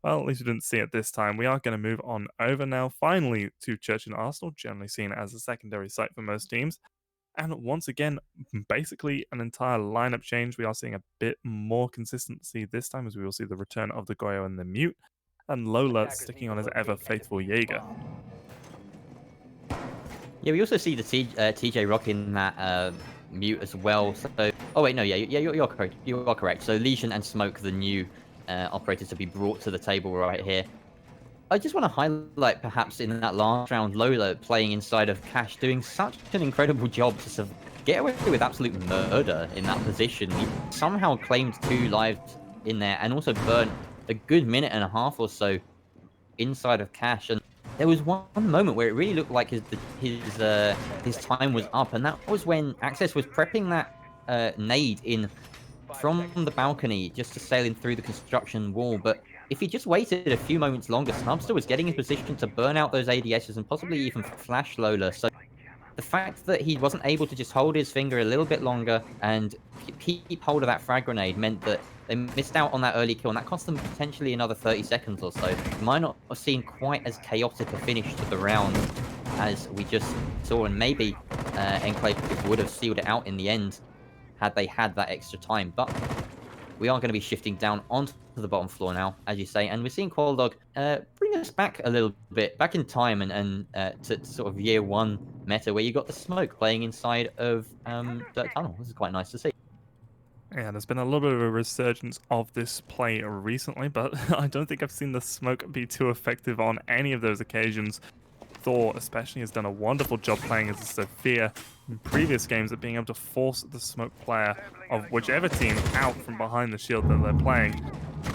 well, at least we didn't see it this time. We are going to move on over now, finally, to Church and Arsenal, generally seen as a secondary site for most teams. And once again, basically an entire lineup change. We are seeing a bit more consistency this time, as we will see the return of the Goyo and the Mute, and Lola sticking on his ever faithful Jaeger. Yeah, we also see the TJ rocking that Mute as well. So, oh wait, no, you're correct. You are correct. So Legion and Smoke, the new operators to be brought to the table right here. I just want to highlight, perhaps, in that last round, Lola playing inside of Cash, doing such an incredible job to get away with absolute murder in that position. He somehow claimed 2 lives in there, and also burnt a good minute and a half or so inside of Cash. And there was one moment where it really looked like his time was up, and that was when Access was prepping that nade in from the balcony just to sail in through the construction wall. But if he just waited a few moments longer, Snubster was getting in position to burn out those ADSs and possibly even flash Lola. So the fact that he wasn't able to just hold his finger a little bit longer and keep hold of that frag grenade meant that they missed out on that early kill, and that cost them potentially another 30 seconds or so. Might not have seen quite as chaotic a finish to the round as we just saw, and maybe Enclave would have sealed it out in the end had they had that extra time. But we are going to be shifting down onto the bottom floor now, as you say, and we're seeing Qualdog bring us back a little bit, back in time, and to sort of year 1 meta, where you got the Smoke playing inside of Dirt Tunnel. This is quite nice to see. Yeah, there's been a little bit of a resurgence of this play recently, but I don't think I've seen the Smoke be too effective on any of those occasions. Thor especially has done a wonderful job playing as a Sophia in previous games at being able to force the smoke player of whichever team out from behind the shield that they're playing.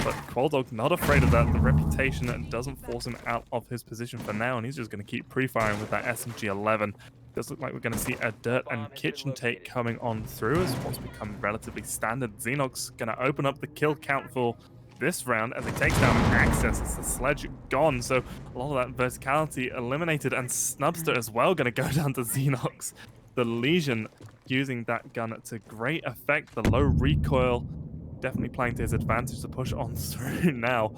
But Qualdog not afraid of that. The reputation doesn't force him out of his position for now, and he's just going to keep pre-firing with that SMG-11. Does look like we're going to see a dirt and kitchen take coming on through as what's become relatively standard. Xenox going to open up the kill count for this round as he takes down ACS. It's the sledge gone, so a lot of that verticality eliminated, and Snubster as well going to go down to Xenox. The Legion using that gun to great effect. The low recoil definitely playing to his advantage to push on through now.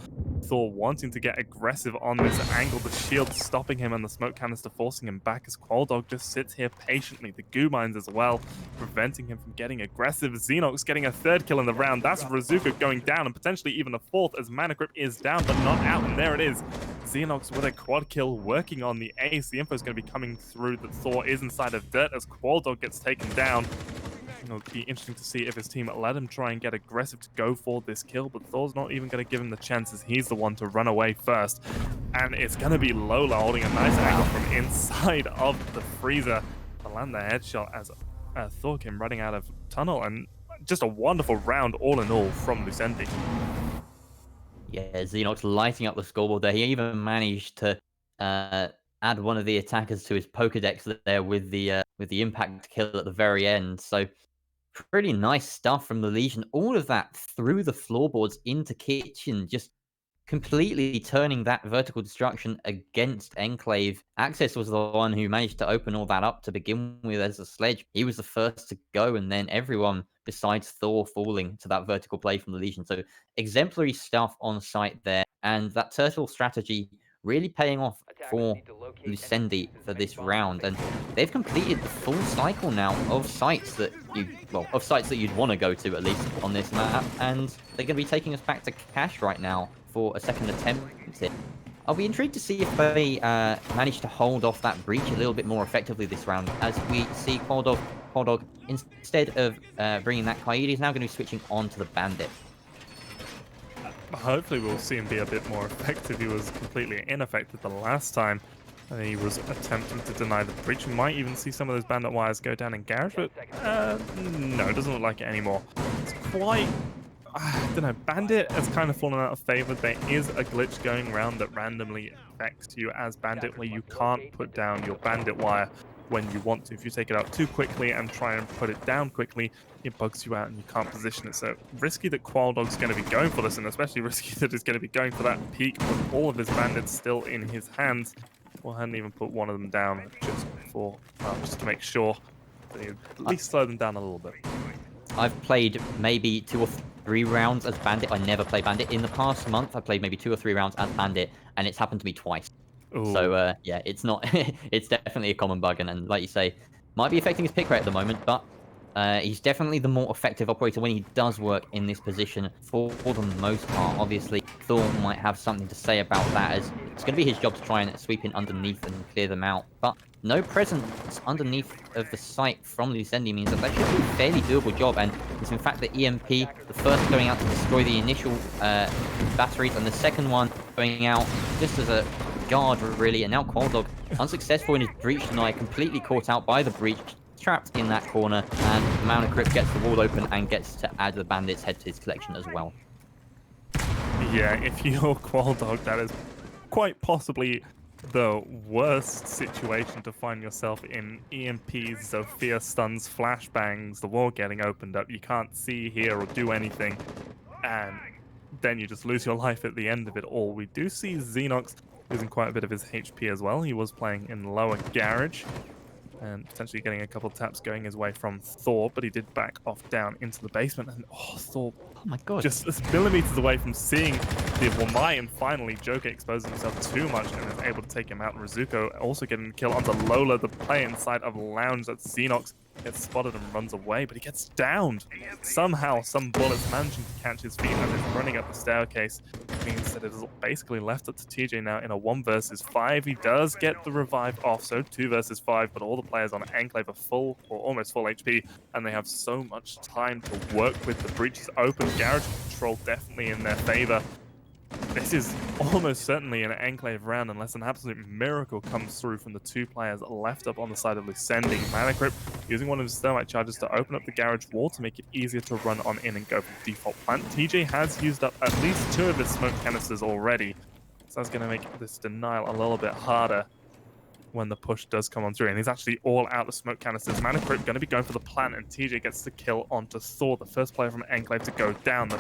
Thor wanting to get aggressive on this angle, the shield stopping him and the smoke canister forcing him back as Qualdog just sits here patiently. The goo mines as well, preventing him from getting aggressive. Xenox getting a third kill in the round. That's Razuka going down and potentially even a fourth as Mana Crypt is down but not out, and there it is. Xenox with a quad kill working on the ace. The info is going to be coming through that Thor is inside of dirt as Qualdog gets taken down. It'll be interesting to see if his team let him try and get aggressive to go for this kill, but Thor's not even going to give him the chances. He's the one to run away first. And it's going to be Lola holding a nice angle from inside of the freezer to land the headshot as Thor came running out of tunnel. And just a wonderful round all in all from Lucendi. Yeah, Xenox lighting up the scoreboard there. He even managed to add one of the attackers to his Pokedex there with the impact kill at the very end. So pretty nice stuff from the Legion. All of that through the floorboards into kitchen, just completely turning that vertical destruction against Enclave. Access was the one who managed to open all that up to begin with as a sledge. He was the first to go, and then everyone besides Thor falling to that vertical play from the Legion. So exemplary stuff on site there, and that turtle strategy really paying off for Lucendi for this round, and they've completed the full cycle now of sites that you'd want to go to at least on this map, and they're going to be taking us back to cash right now for a second attempt here. I'll be intrigued to see if they manage to hold off that breach a little bit more effectively this round, as we see Qualdog instead of bringing that Kaede, is now going to be switching on to the Bandit. Hopefully we'll see him be a bit more effective. He was completely ineffective the last time he was attempting to deny the breach. We might even see some of those bandit wires go down in garage, but no, it doesn't look like it anymore. It's quite... I don't know, Bandit has kind of fallen out of favor. There is a glitch going around that randomly affects you as Bandit, where you can't put down your Bandit wire when you want to. If you take it out too quickly and try and put it down quickly, it bugs you out and you can't position it. So risky that Qualdog's going to be going for this, and especially risky that he's going to be going for that peak with all of his bandits still in his hands. Well, I hadn't even put one of them down just to make sure that he'd at least slow them down a little bit. I've played maybe 2 or 3 rounds as Bandit. I never play Bandit. In the past month, I played maybe 2 or 3 rounds as Bandit, and it's happened to me twice. Ooh. So, yeah, it's not... it's definitely a common bug, and like you say, might be affecting his pick rate at the moment, but he's definitely the more effective operator when he does work in this position for the most part. Obviously, Thor might have something to say about that, as it's going to be his job to try and sweep in underneath and clear them out. But no presence underneath of the site from Lucendi means that should be a fairly doable job, and it's in fact the EMP, the first going out to destroy the initial batteries, and the second one going out just as a guard, really. And now Qualdog, unsuccessful in his breach deny, completely caught out by the breach, trapped in that corner, and Mana Crypt gets the wall open and gets to add the bandits head to his collection as well. Yeah, if you're Qualdog, that is quite possibly the worst situation to find yourself in. EMPs, Zofia stuns, flashbangs, the wall getting opened up, you can't see, hear, or do anything, and then you just lose your life at the end of it all. We do see Xenox losing quite a bit of his HP as well. He was playing in lower garage, and potentially getting a couple taps going his way from Thor, but he did back off down into the basement, and Thor, oh my god, just millimeters away from seeing the Wamai, and finally Joker exposing himself too much and is able to take him out. And Razuko also getting a kill onto Lola, the player inside of Lounge. That Xenox gets spotted and runs away, but he gets downed. Somehow, some bullets managing to catch his feet as he's running up the staircase. It means that it is basically left up to TJ now in a 1 versus 5. He does get the revive off, so 2 versus 5, but all the players on Enclave are full, or almost full HP, and they have so much time to work with. The breach is open. Garage control definitely in their favor. This is almost certainly an Enclave round unless an absolute miracle comes through from the two players left up on the side of Lucendi. Manicrip using one of his thermite charges to open up the garage wall to make it easier to run on in and go for the default plant. TJ has used up at least 2 of his smoke canisters already, so that's going to make this denial a little bit harder when the push does come on through. And he's actually all out the smoke canisters. Manicrip going to be going for the plant, and TJ gets the kill onto Thor, the first player from Enclave to go down. The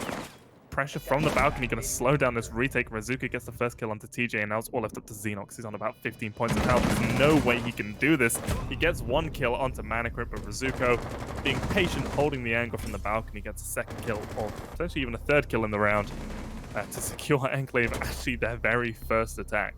pressure from the balcony going to slow down this retake. Razuka gets the first kill onto TJ, and now it's all left up to Xenox. He's on about 15 points of health. There's no way he can do this. He gets 1 kill onto Manicrip, but Razuko, being patient, holding the angle from the balcony, gets a 2nd kill, or potentially even a 3rd kill in the round, to secure Enclave actually their very first attack.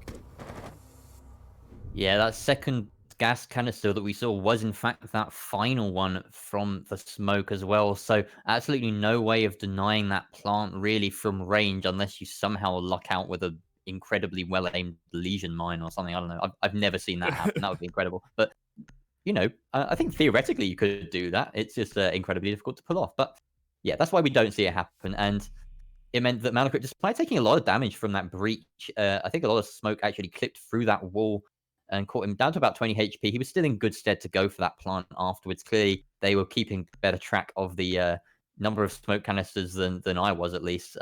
Yeah, that second gas canister that we saw was in fact that final one from the smoke as well. So absolutely no way of denying that plant really from range unless you somehow luck out with a incredibly well-aimed lesion mine or something. I don't know. I've never seen that happen. That would be incredible. But, you know, I think theoretically you could do that. It's just incredibly difficult to pull off. But yeah, that's why we don't see it happen. And it meant that Malachite, despite taking a lot of damage from that breach, I think a lot of smoke actually clipped through that wall and caught him down to about 20 HP. He was still in good stead to go for that plant afterwards. Clearly, they were keeping better track of the number of smoke canisters than I was, at least.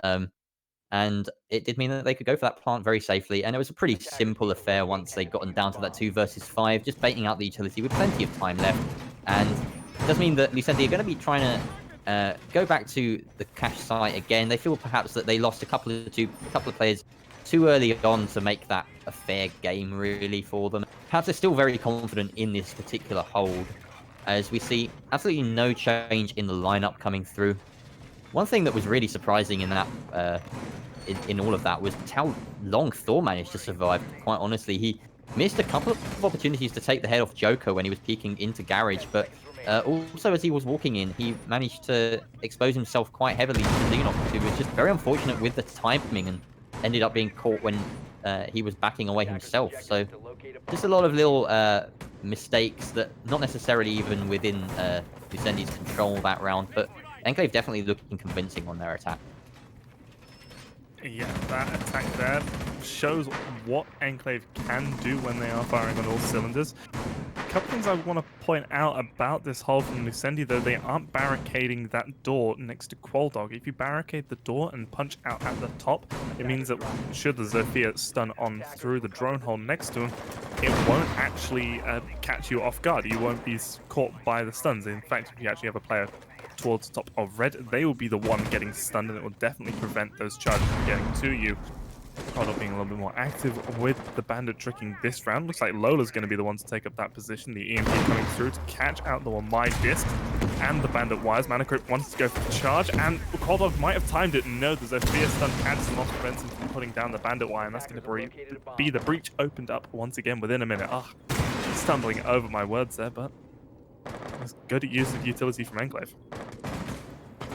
And it did mean that they could go for that plant very safely. And it was a pretty simple affair once they'd gotten down to that 2 versus 5, just baiting out the utility with plenty of time left. And it does mean that Lucendi are going to be trying to go back to the cache site again. They feel perhaps that they lost a couple of players too early on to make that a fair game, really, for them. Perhaps they're still very confident in this particular hold, as we see absolutely no change in the lineup coming through. One thing that was really surprising in that, in all of that, was how long Thor managed to survive, quite honestly. He missed a couple of opportunities to take the head off Joker when he was peeking into Garage, but also as he was walking in, he managed to expose himself quite heavily to Xenox, who was just very unfortunate with the timing and ended up being caught when he was backing away himself. So just a lot of little mistakes that not necessarily even within Lucendi's control that round, but Enclave definitely looking convincing on their attack. Yeah, that attack there shows what Enclave can do when they are firing on all cylinders. A couple things I want to point out about this hold from Lucendi, though: they aren't barricading that door next to Quoldog. If you barricade the door and punch out at the top, it means that should the Zofia stun on through the drone hole next to him, it won't actually catch you off guard. You won't be caught by the stuns. In fact, if you actually have a player towards the top of red, they will be the one getting stunned, and it will definitely prevent those charges from getting to you. Quoldog being a little bit more active with the bandit tricking this round. Looks like Lola's going to be the one to take up that position. The EMP coming through to catch out the Wamai disc and the bandit wires. Manicrip wants to go for the charge, and Quoldog might have timed it. No, there's a fierce stun catches and also prevents him from putting down the bandit wire, and that's going to be the breach opened up once again within a minute. Ah, stumbling over my words there, but it's good use of utility from Enclave.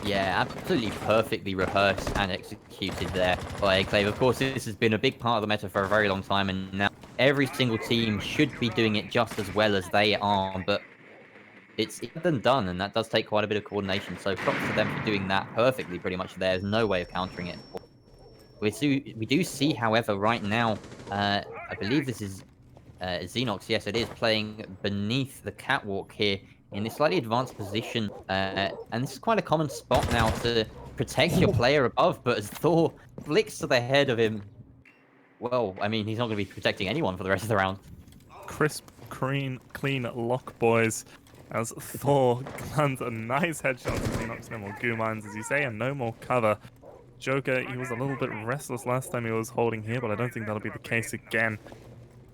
Yeah, absolutely perfectly rehearsed and executed there by Enclave. Of course, this has been a big part of the meta for a very long time, and now every single team should be doing it just as well as they are, but it's done, and that does take quite a bit of coordination, so props to them for doing that perfectly, pretty much. There's no way of countering it. We do see, however, right now, I believe this is Xenox, yes it is, playing beneath the catwalk here in this slightly advanced position, and this is quite a common spot now to protect your player above, but as Thor flicks to the head of him, well, I mean, he's not going to be protecting anyone for the rest of the round. Crisp, clean lock, boys, as Thor lands a nice headshot to Xenox. No more goo mines, as you say, and no more cover. Joker, he was a little bit restless last time he was holding here, but I don't think that'll be the case again.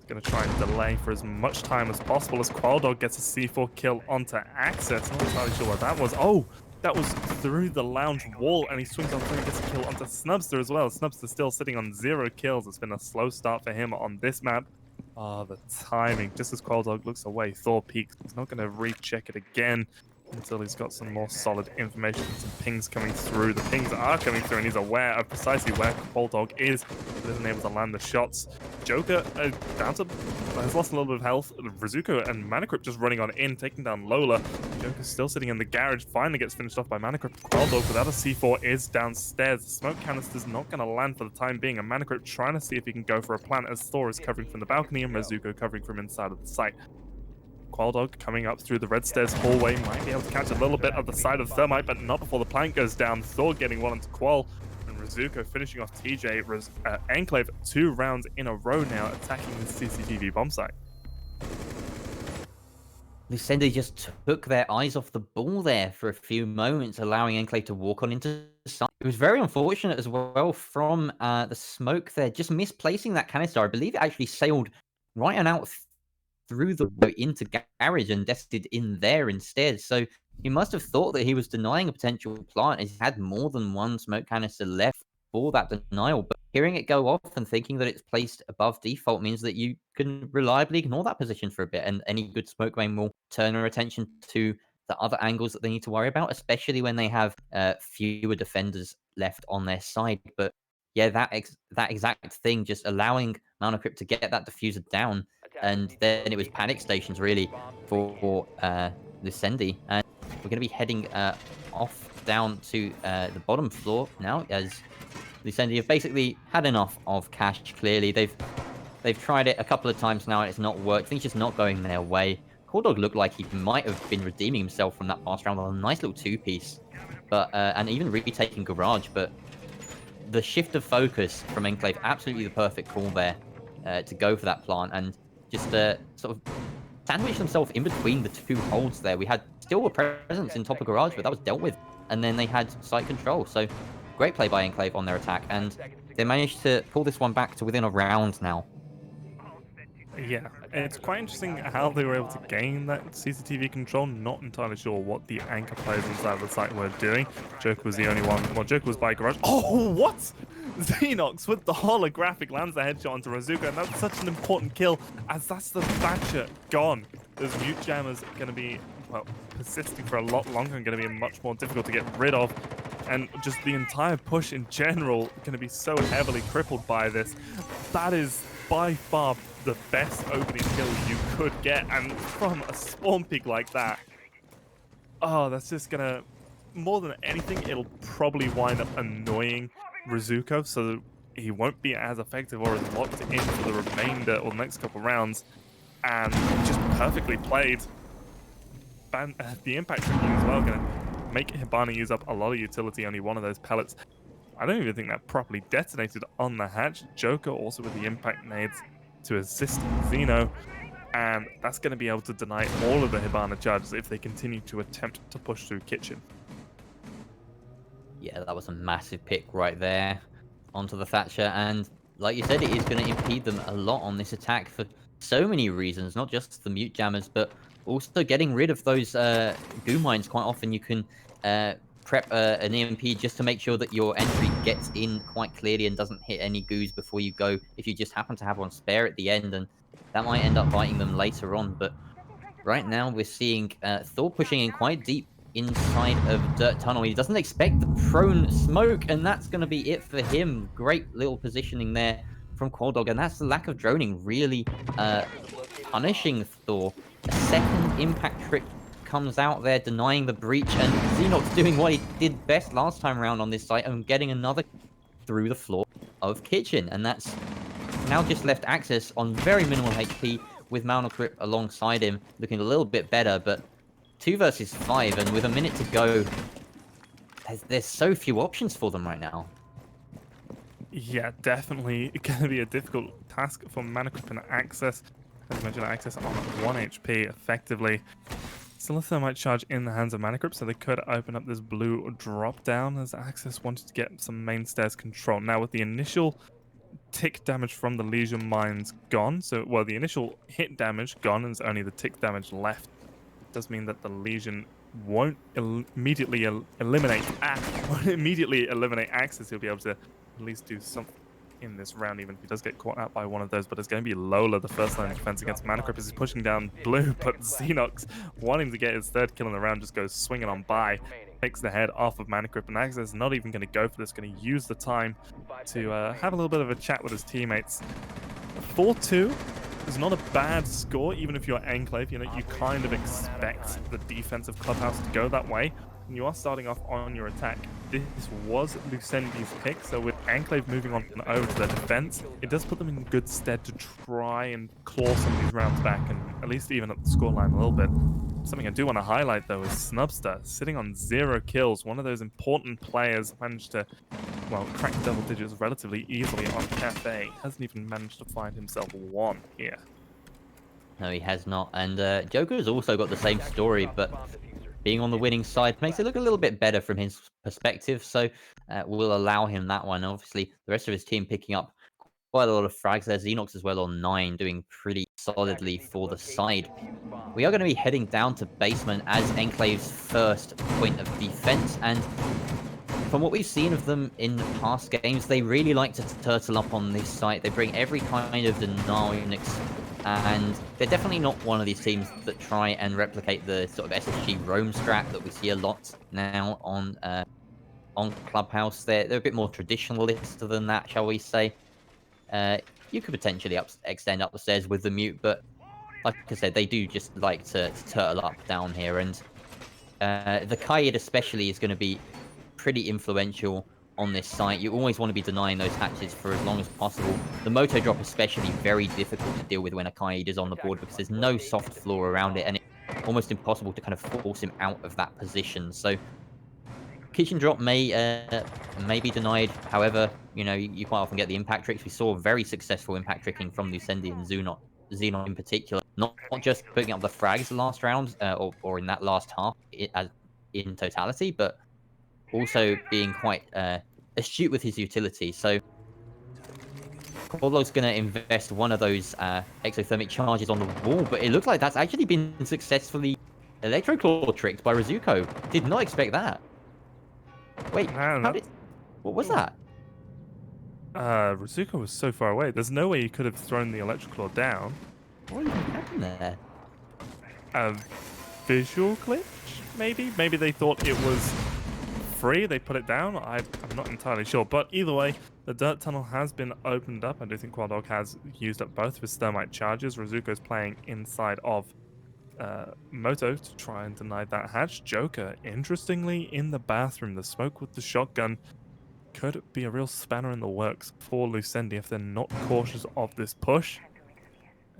Going to try and delay for as much time as possible as Quoldog gets a C4 kill onto ACS. Not entirely sure what that was. Oh, that was through the lounge wall, and he swings on through and gets a kill onto Snubster as well. Snubster still sitting on 0 kills. It's been a slow start for him on this map. Oh, the timing. Just as Quoldog looks away, Thor peeks. He's not going to recheck it again. until he's got some more solid information, some pings coming through. The pings are coming through, and he's aware of precisely where Bulldog is, but isn't able to land the shots. Joker has lost a little bit of health. Rizuko and Manacrypt just running on in, taking down Lola. Joker's still sitting in the garage, finally gets finished off by Manacrypt. Bulldog without a C4 is downstairs. The smoke canister's not going to land for the time being, and Manacrypt trying to see if he can go for a plant as Thor is covering from the balcony and Rizuko covering from inside of the site. Qualdog coming up through the red stairs hallway might be able to catch a little bit of the side of Thermite, but not before the plank goes down. Thor getting one onto Qual, and Rizuko finishing off TJ. Enclave 2 rounds in a row now attacking the CCTV bomb site. Lucendi just took their eyes off the ball there for a few moments, allowing Enclave to walk on into sight. It was very unfortunate as well from the smoke there, just misplacing that canister. I believe it actually sailed right and out through the window into garage and dested in there instead. So he must have thought that he was denying a potential plant. He had more than one smoke canister left for that denial, but hearing it go off and thinking that it's placed above default means that you can reliably ignore that position for a bit, and any good smoke main will turn their attention to the other angles that they need to worry about, especially when they have fewer defenders left on their side. But yeah, that exact thing, just allowing Malnocrypt to get that diffuser down, and then it was panic stations really for Lucendi, and we're going to be heading off down to the bottom floor now, as Lucendi have basically had enough of cash. Clearly, they've tried it a couple of times now, and it's not worked. Things just not going their way. Cordog looked like he might have been redeeming himself from that past round with a nice little two-piece, but and even retaking Garage, but the shift of focus from Enclave, absolutely the perfect call there to go for that plant and just sort of sandwich themselves in between the two holds there. We had still a presence in top of Garage, but that was dealt with. And then they had site control. So great play by Enclave on their attack. And they managed to pull this one back to within a round now. Yeah, it's quite interesting how they were able to gain that CCTV control. Not entirely sure what the anchor players inside of the site were doing. Joker was the only one. Well, Joker was by Garage. Oh, what? Xenox with the holographic lands the headshot onto Rizuko, and that's such an important kill, as that's the Thatcher gone. Those mute jammers are going to be, well, persisting for a lot longer and going to be much more difficult to get rid of. And just the entire push in general going to be so heavily crippled by this. That is by far the best opening kill you could get, and from a spawn peak like that, oh, that's just gonna, more than anything, it'll probably wind up annoying Rizuko, so that he won't be as effective or as locked in for the remainder or the next couple rounds. And just perfectly played. The impact tricking as well, gonna make Hibana use up a lot of utility. Only one of those pellets, I don't even think that properly detonated on the hatch. Joker also with the impact nades to assist Xeno, and that's going to be able to deny all of the Hibana charges if they continue to attempt to push through kitchen. Yeah, that was a massive pick right there onto the Thatcher, and like you said, it is going to impede them a lot on this attack for so many reasons, not just the mute jammers, but also getting rid of those goo mines. Quite often you can prep an EMP just to make sure that your entry gets in quite clearly and doesn't hit any goos before you go, if you just happen to have one spare at the end, and that might end up biting them later on. But right now we're seeing Thor pushing in quite deep inside of Dirt Tunnel. He doesn't expect the prone smoke, and that's going to be it for him. Great little positioning there from Qualdog, and that's the lack of droning really punishing Thor. A second impact trick comes out there, denying the breach, and Xenox doing what he did best last time around on this site and getting another through the floor of kitchen. And that's now just left Access on very minimal HP with Malnocrypt alongside him, looking a little bit better, but 2 versus 5, and with a minute to go, there's so few options for them right now. Yeah, definitely going to be a difficult task for Manacrypt and Access. As mentioned, Access on 1 HP effectively. Still a Thermite charge in the hands of Manacrypt, so they could open up this blue drop down as Access wanted to get some main stairs control. Now with the initial tick damage from the Legion mines gone, so well the initial hit damage gone, and there's only the tick damage left. It does mean that the Legion won't immediately eliminate Access. He'll be able to at least do something. in this round, even if he does get caught out by one of those. But it's going to be Lola, the first line of defense against Manicrip, as he's pushing down Blue. But Xenox, wanting to get his third kill in the round, just goes swinging on by, takes the head off of Manicrip. And ACS is not even going to go for this, going to use the time to have a little bit of a chat with his teammates. 4-2 is not a bad score, even if you're Enclave. You know, you kind of expect the defensive clubhouse to go that way. And you are starting off on your attack. This was Lucendi's pick, so with Enclave moving on over to their defense, it does put them in good stead to try and claw some of these rounds back and at least even up the scoreline a little bit. Something I do want to highlight, though, is Snubster sitting on 0 kills. One of those important players managed to, well, crack double digits relatively easily on Cafe. Hasn't even managed to find himself one here. No, he has not. And Joker has also got the same story, but being on the winning side makes it look a little bit better from his perspective. So we'll allow him that one. Obviously, the rest of his team picking up quite a lot of frags there. Xenox as well on 9, doing pretty solidly for the side. We are going to be heading down to basement as Enclave's first point of defense. And from what we've seen of them in the past games, they really like to turtle up on this site. They bring every kind of denial units, and they're definitely not one of these teams that try and replicate the sort of SSG roam strat that we see a lot now on Clubhouse. They're a bit more traditionalist than that, shall we say. You could potentially extend up the stairs with the mute, but like I said, they do just like to turtle up down here, and the Kaid especially is going to be pretty influential on this site. You always want to be denying those hatches for as long as possible. The Moto drop especially very difficult to deal with when a Kaid is on the board because there's no soft floor around it, and it's almost impossible to kind of force him out of that position. So kitchen drop may be denied. However, you know, you quite often get the impact tricks. We saw very successful impact tricking from Lucendi and Xenon in particular. Not just putting up the frags the last round or in that last half in totality, but also being quite astute with his utility. So Corlo's going to invest one of those exothermic charges on the wall, but it looks like that's actually been successfully Electroclaw tricked by Rizuko. Did not expect that. Wait, what was that? Rizuko was so far away. There's no way he could have thrown the Electroclaw down. What even happened there? A visual glitch, maybe? Maybe they thought it was free, they put it down. I'm not entirely sure, but either way, the dirt tunnel has been opened up. I do think Qualdog has used up both of his thermite charges. Rizuko's playing inside of Moto to try and deny that hatch. Joker, interestingly, in the bathroom. The smoke with the shotgun could be a real spanner in the works for Lucendi if they're not cautious of this push.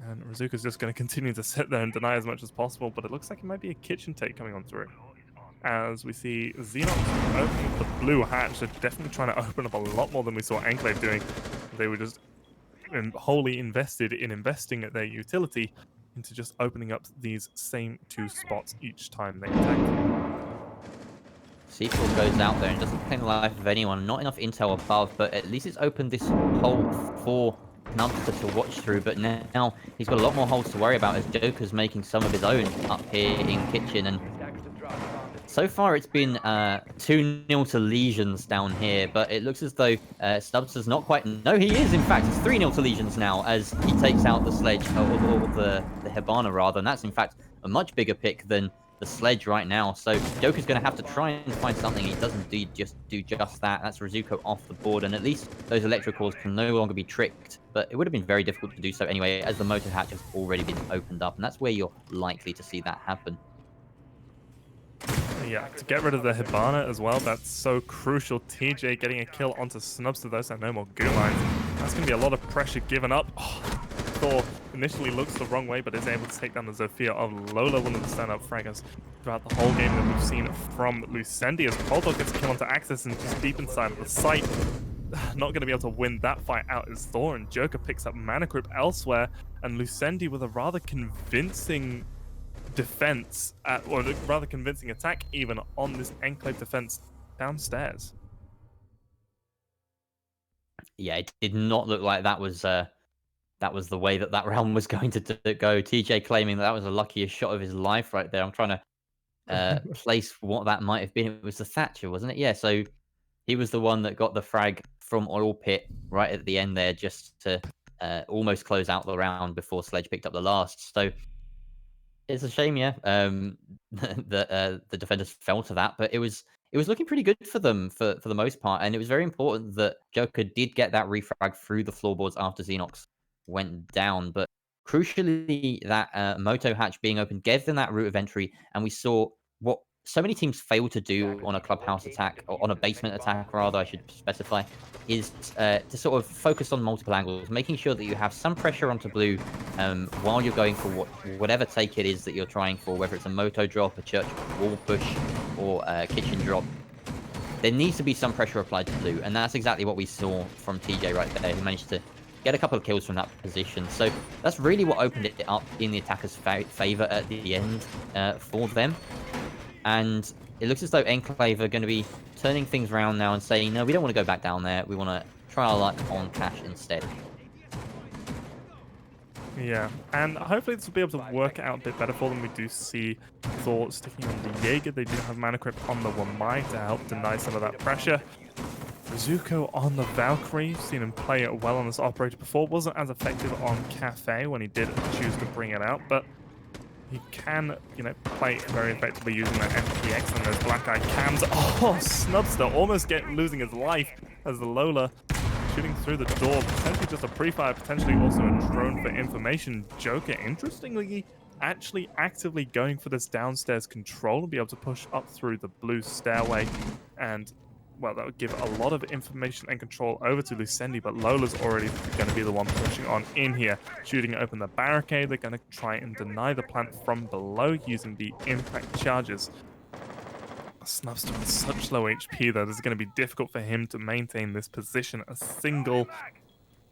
And Rizuko's just going to continue to sit there and deny as much as possible, but it looks like it might be a kitchen take coming on through. As we see Xenox opening the blue hatch, they're definitely trying to open up a lot more than we saw Enclave doing. They were just wholly invested in investing at their utility into just opening up these same 2 spots each time they attack. C4 goes out there and doesn't claim the life of anyone. Not enough intel above, but at least it's opened this hole for Nubster to watch through. But now he's got a lot more holes to worry about as Joker's making some of his own up here in kitchen. And so far it's been 2-0 to Legions down here, but it looks as though Stubbs not quite... No, he is, in fact. It's 3-0 to Legions now as he takes out the sledge, or the Hibana rather, and that's in fact a much bigger pick than the sledge right now. So Joker's going to have to try and find something. He doesn't do just that. That's Rizuko off the board, and at least those Electrocores can no longer be tricked, but it would have been very difficult to do so anyway, as the motor hatch has already been opened up, and that's where you're likely to see that happen. Yeah, to get rid of the Hibana as well, that's so crucial. TJ getting a kill onto Snubster though, so no more goo lines. That's going to be a lot of pressure given up. Oh, Thor initially looks the wrong way, but is able to take down the Zofia of Lola, one of the stand-up fraggers throughout the whole game that we've seen from Lucendi, as Qualdog gets a kill onto Access and just deep inside of the site. Not going to be able to win that fight out is Thor, and Joker picks up Mana Crypt elsewhere, and Lucendi with a rather convincing defense, or a rather convincing attack even, on this Enclave defense downstairs. Yeah, it did not look like that was the way that round was going to go. TJ claiming that was the luckiest shot of his life right there. I'm trying to place what that might have been. It was the Thatcher, wasn't it? Yeah, so he was the one that got the frag from Oil Pit right at the end there just to almost close out the round before Sledge picked up the last. So it's a shame, yeah, that the defenders fell to that, but it was looking pretty good for them for the most part, and it was very important that Joker did get that refrag through the floorboards after Xenox went down. But crucially, that Moto hatch being open gave them that route of entry, and we saw what so many teams fail to do on a clubhouse attack or on a basement attack, rather, I should specify, is to sort of focus on multiple angles, making sure that you have some pressure onto blue while you're going for whatever take it is that you're trying for, whether it's a moto drop, a church wall push, or a kitchen drop. There needs to be some pressure applied to blue, and that's exactly what we saw from TJ right there, who managed to get a couple of kills from that position. So that's really what opened it up in the attacker's favor at the end for them. And it looks as though Enclave are going to be turning things around now and saying, no, we don't want to go back down there. We want to try our luck on cash instead. Yeah, and hopefully this will be able to work out a bit better for them. We do see Thor sticking on the Jaeger. They do have Mana Crypt on the Wamai to help deny some of that pressure. Rizuko on the Valkyrie. Seen him play it well on this operator before. Wasn't as effective on Cafe when he did choose to bring it out, but he can, play very effectively using that MPX and those black eye cams. Oh, Snubster almost losing his life as the Lola shooting through the door. Potentially just a pre-fire, potentially also a drone for information. Joker, interestingly, actually actively going for this downstairs control and be able to push up through the blue stairway. And, well, that would give a lot of information and control over to Lucendi, but Lola's already going to be the one pushing on in here, shooting open the barricade. They're going to try and deny the plant from below using the impact charges. Snubster with such low HP that it's going to be difficult for him to maintain this position. A single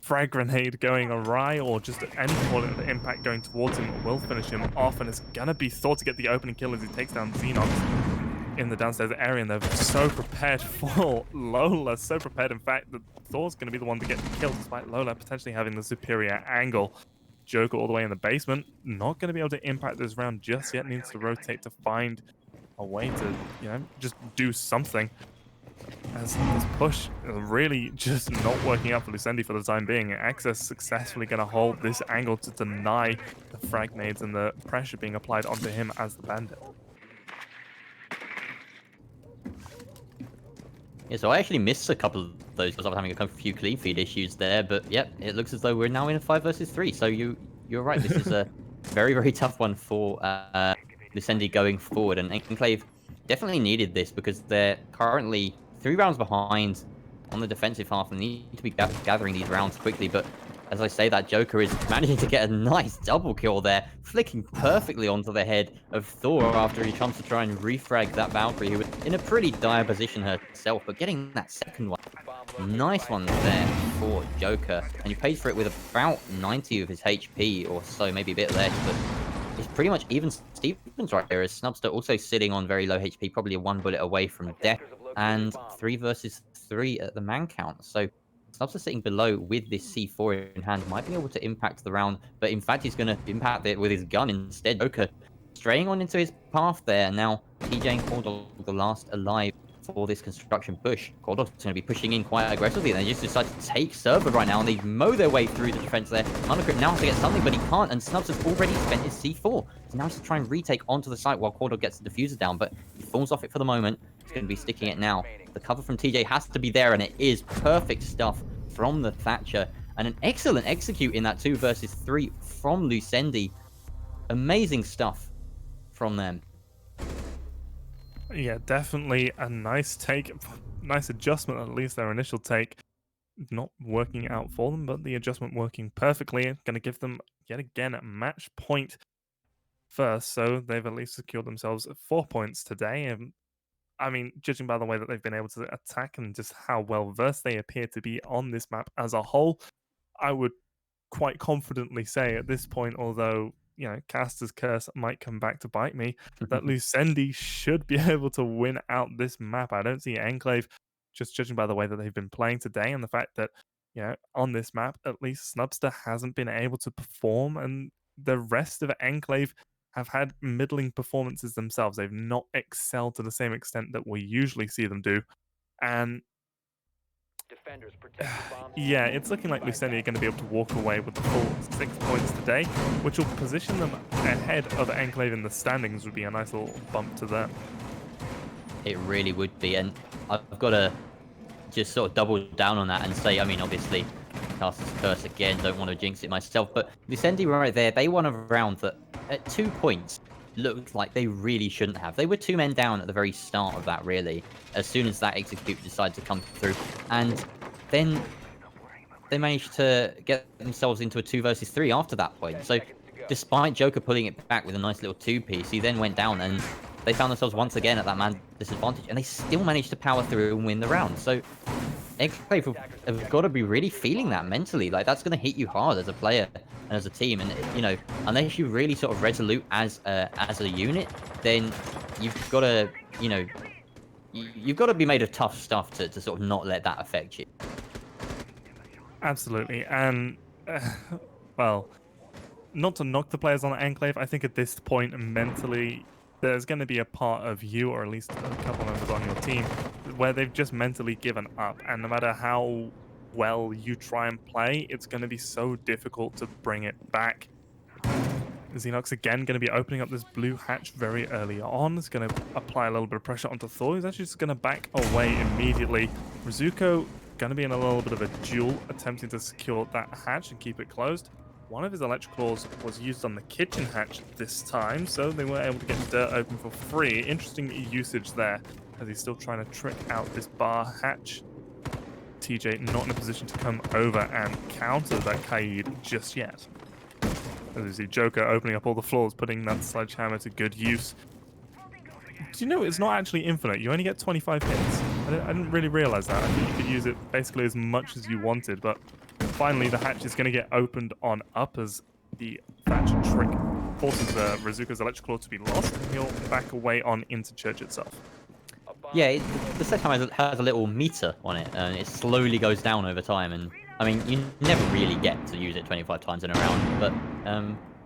frag grenade going awry or just any point of the impact going towards him will finish him off, and it's going to be Thor to get the opening kill as he takes down Xenox in the downstairs area, and they're so prepared for Lola, so prepared in fact that Thor's going to be the one to get the kill despite Lola potentially having the superior angle. Joker all the way in the basement, not going to be able to impact this round just yet, needs to rotate to find a way to, just do something. As this push really just not working out for Lucendi for the time being. ACS successfully going to hold this angle to deny the frag nades and the pressure being applied onto him as the bandit. Yeah, so I actually missed a couple of those because I was having a few clean feed issues there, but yep, it looks as though we're now in a 5 versus 3. So you're right. This is a very, very tough one for Lucendi going forward, and Enclave definitely needed this because they're currently 3 rounds behind on the defensive half and need to be gathering these rounds quickly. But as I say, that Joker is managing to get a nice double kill there, flicking perfectly onto the head of Thor after he comes to try and refrag that Valkyrie, who was in a pretty dire position herself, but getting that second one. Nice one there for Joker, and he pays for it with about 90 of his HP or so, maybe a bit less, but it's pretty much even Stevens right there, as Snubster also sitting on very low HP, probably 1 bullet away from death, and 3 versus 3 at the man count. So Snubster sitting below with this C4 in hand might be able to impact the round, but in fact he's going to impact it with his gun instead. Joker straying on into his path there. Now TJ and Cordog the last alive for this construction push. Cordog's going to be pushing in quite aggressively, and they just decide to take server right now, and they mow their way through the defense there. Monocrypt now has to get something, but he can't, and Snubs has already spent his C4. So now he's to try and retake onto the site while Cordog gets the diffuser down, but he falls off it for the moment. He's going to be sticking it now. The cover from TJ has to be there, and it is perfect stuff from the Thatcher, and an excellent execute in that 2 versus 3 from Lucendi. Amazing stuff from them. Yeah, definitely a nice take, nice adjustment, at least their initial take. Not working out for them, but the adjustment working perfectly. Going to give them, yet again, a match point first, so they've at least secured themselves 4 points today. And I mean, judging by the way that they've been able to attack and just how well versed they appear to be on this map as a whole, I would quite confidently say at this point, although Caster's curse might come back to bite me, that Lucendi should be able to win out this map. I don't see Enclave, just judging by the way that they've been playing today and the fact that, on this map, at least Snubster hasn't been able to perform, and the rest of Enclave have had middling performances themselves. They've not excelled to the same extent that we usually see them do. And Yeah, it's looking like Lucendi are going to be able to walk away with the full 6 points today, which will position them ahead of Enclave in the standings. Would be a nice little bump to them. It really would be, and I've got to just sort of double down on that and say, I mean, obviously, Caster's Curse again, don't want to jinx it myself, but Lucendi right there, they won a round that at 2 points looked like they really shouldn't have. They were 2 men down at the very start of that, really, as soon as that execute decided to come through, and then they managed to get themselves into a 2 versus 3 after that point. So despite Joker pulling it back with a nice little 2-piece, he then went down and they found themselves once again at that man disadvantage, and they still managed to power through and win the round. So Enclave have got to be really feeling that mentally. Like, that's going to hit you hard as a player and as a team. And, you know, unless you're really sort of resolute as a unit, then you've got to, you know, you've got to be made of tough stuff to sort of not let that affect you. Absolutely. And, well, not to knock the players on Enclave, I think at this point, mentally, there's going to be a part of you, or at least a couple members on your team, where they've just mentally given up. And no matter how well you try and play, it's going to be so difficult to bring it back. Xenox again going to be opening up this blue hatch very early on. It's going to apply a little bit of pressure onto Thor. He's actually just going to back away immediately. Rizuko going to be in a little bit of a duel, attempting to secure that hatch and keep it closed. One of his electric claws was used on the kitchen hatch this time, so they were able to get dirt open for free. Interesting usage there, as he's still trying to trick out this bar hatch. TJ not in a position to come over and counter that Kaid just yet. As you see Joker opening up all the floors, putting that sledgehammer to good use. Do you know it's not actually infinite? You only get 25 hits. I didn't really realize that. I think you could use it basically as much as you wanted, but finally the hatch is going to get opened on up as the thatch trick forces Rizuko's electric claw to be lost, and he'll back away on into church itself. Yeah, the sledgehammer has a little meter on it, and it slowly goes down over time. And I mean, you never really get to use it 25 times in a round, but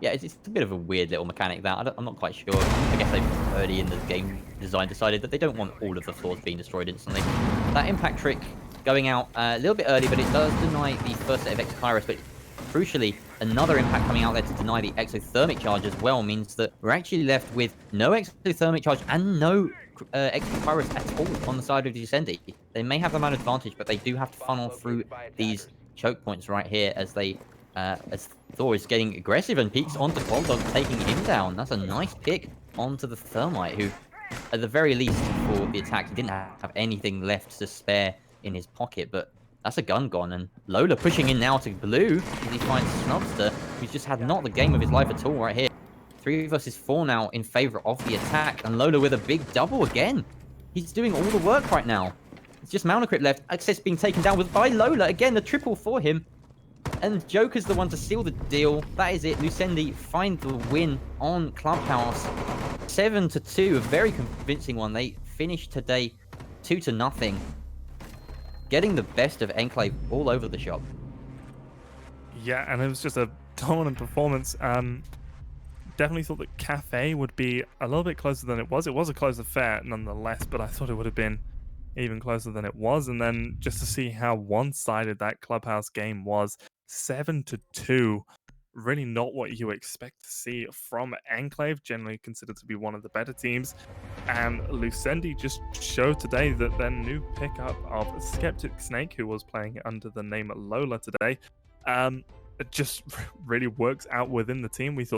yeah, it's a bit of a weird little mechanic that I'm not quite sure. I guess they've early in the game design decided that they don't want all of the floors being destroyed instantly. That impact trick going out a little bit early, but it does deny the first set of Exokairos. But crucially, another impact coming out there to deny the exothermic charge as well means that we're actually left with no exothermic charge and no Exokairos at all on the side of Lucendi. They may have the man advantage, but they do have to funnel through these choke points right here as they as Thor is getting aggressive and peeks onto Bulldog, taking him down. That's a nice pick onto the Thermite, who, at the very least, for the attack, he didn't have anything left to spare in his pocket, but that's a gun gone. And Lola pushing in now to blue as he finds Snubster, who's just had not the game of his life at all right here. 3 versus 4 now in favor of the attack, and Lola with a big double again. He's doing all the work right now. It's just Malnacrypt left. Access being taken down by Lola. Again, the triple for him. And Joker's the one to seal the deal. That is it. Lucendi find the win on Clubhouse. 7-2, a very convincing one. They finished today 2-0. Getting the best of Enclave all over the shop. Yeah, and it was just a dominant performance. Definitely thought that Cafe would be a little bit closer than it was. It was a close affair nonetheless, but I thought it would have been even closer than it was. And then just to see how one-sided that Clubhouse game was, 7-2, really not what you expect to see from Enclave, generally considered to be one of the better teams. And Lucendi just showed today that their new pickup of Skeptic Snake, who was playing under the name Lola today, it just really works out within the team. We thought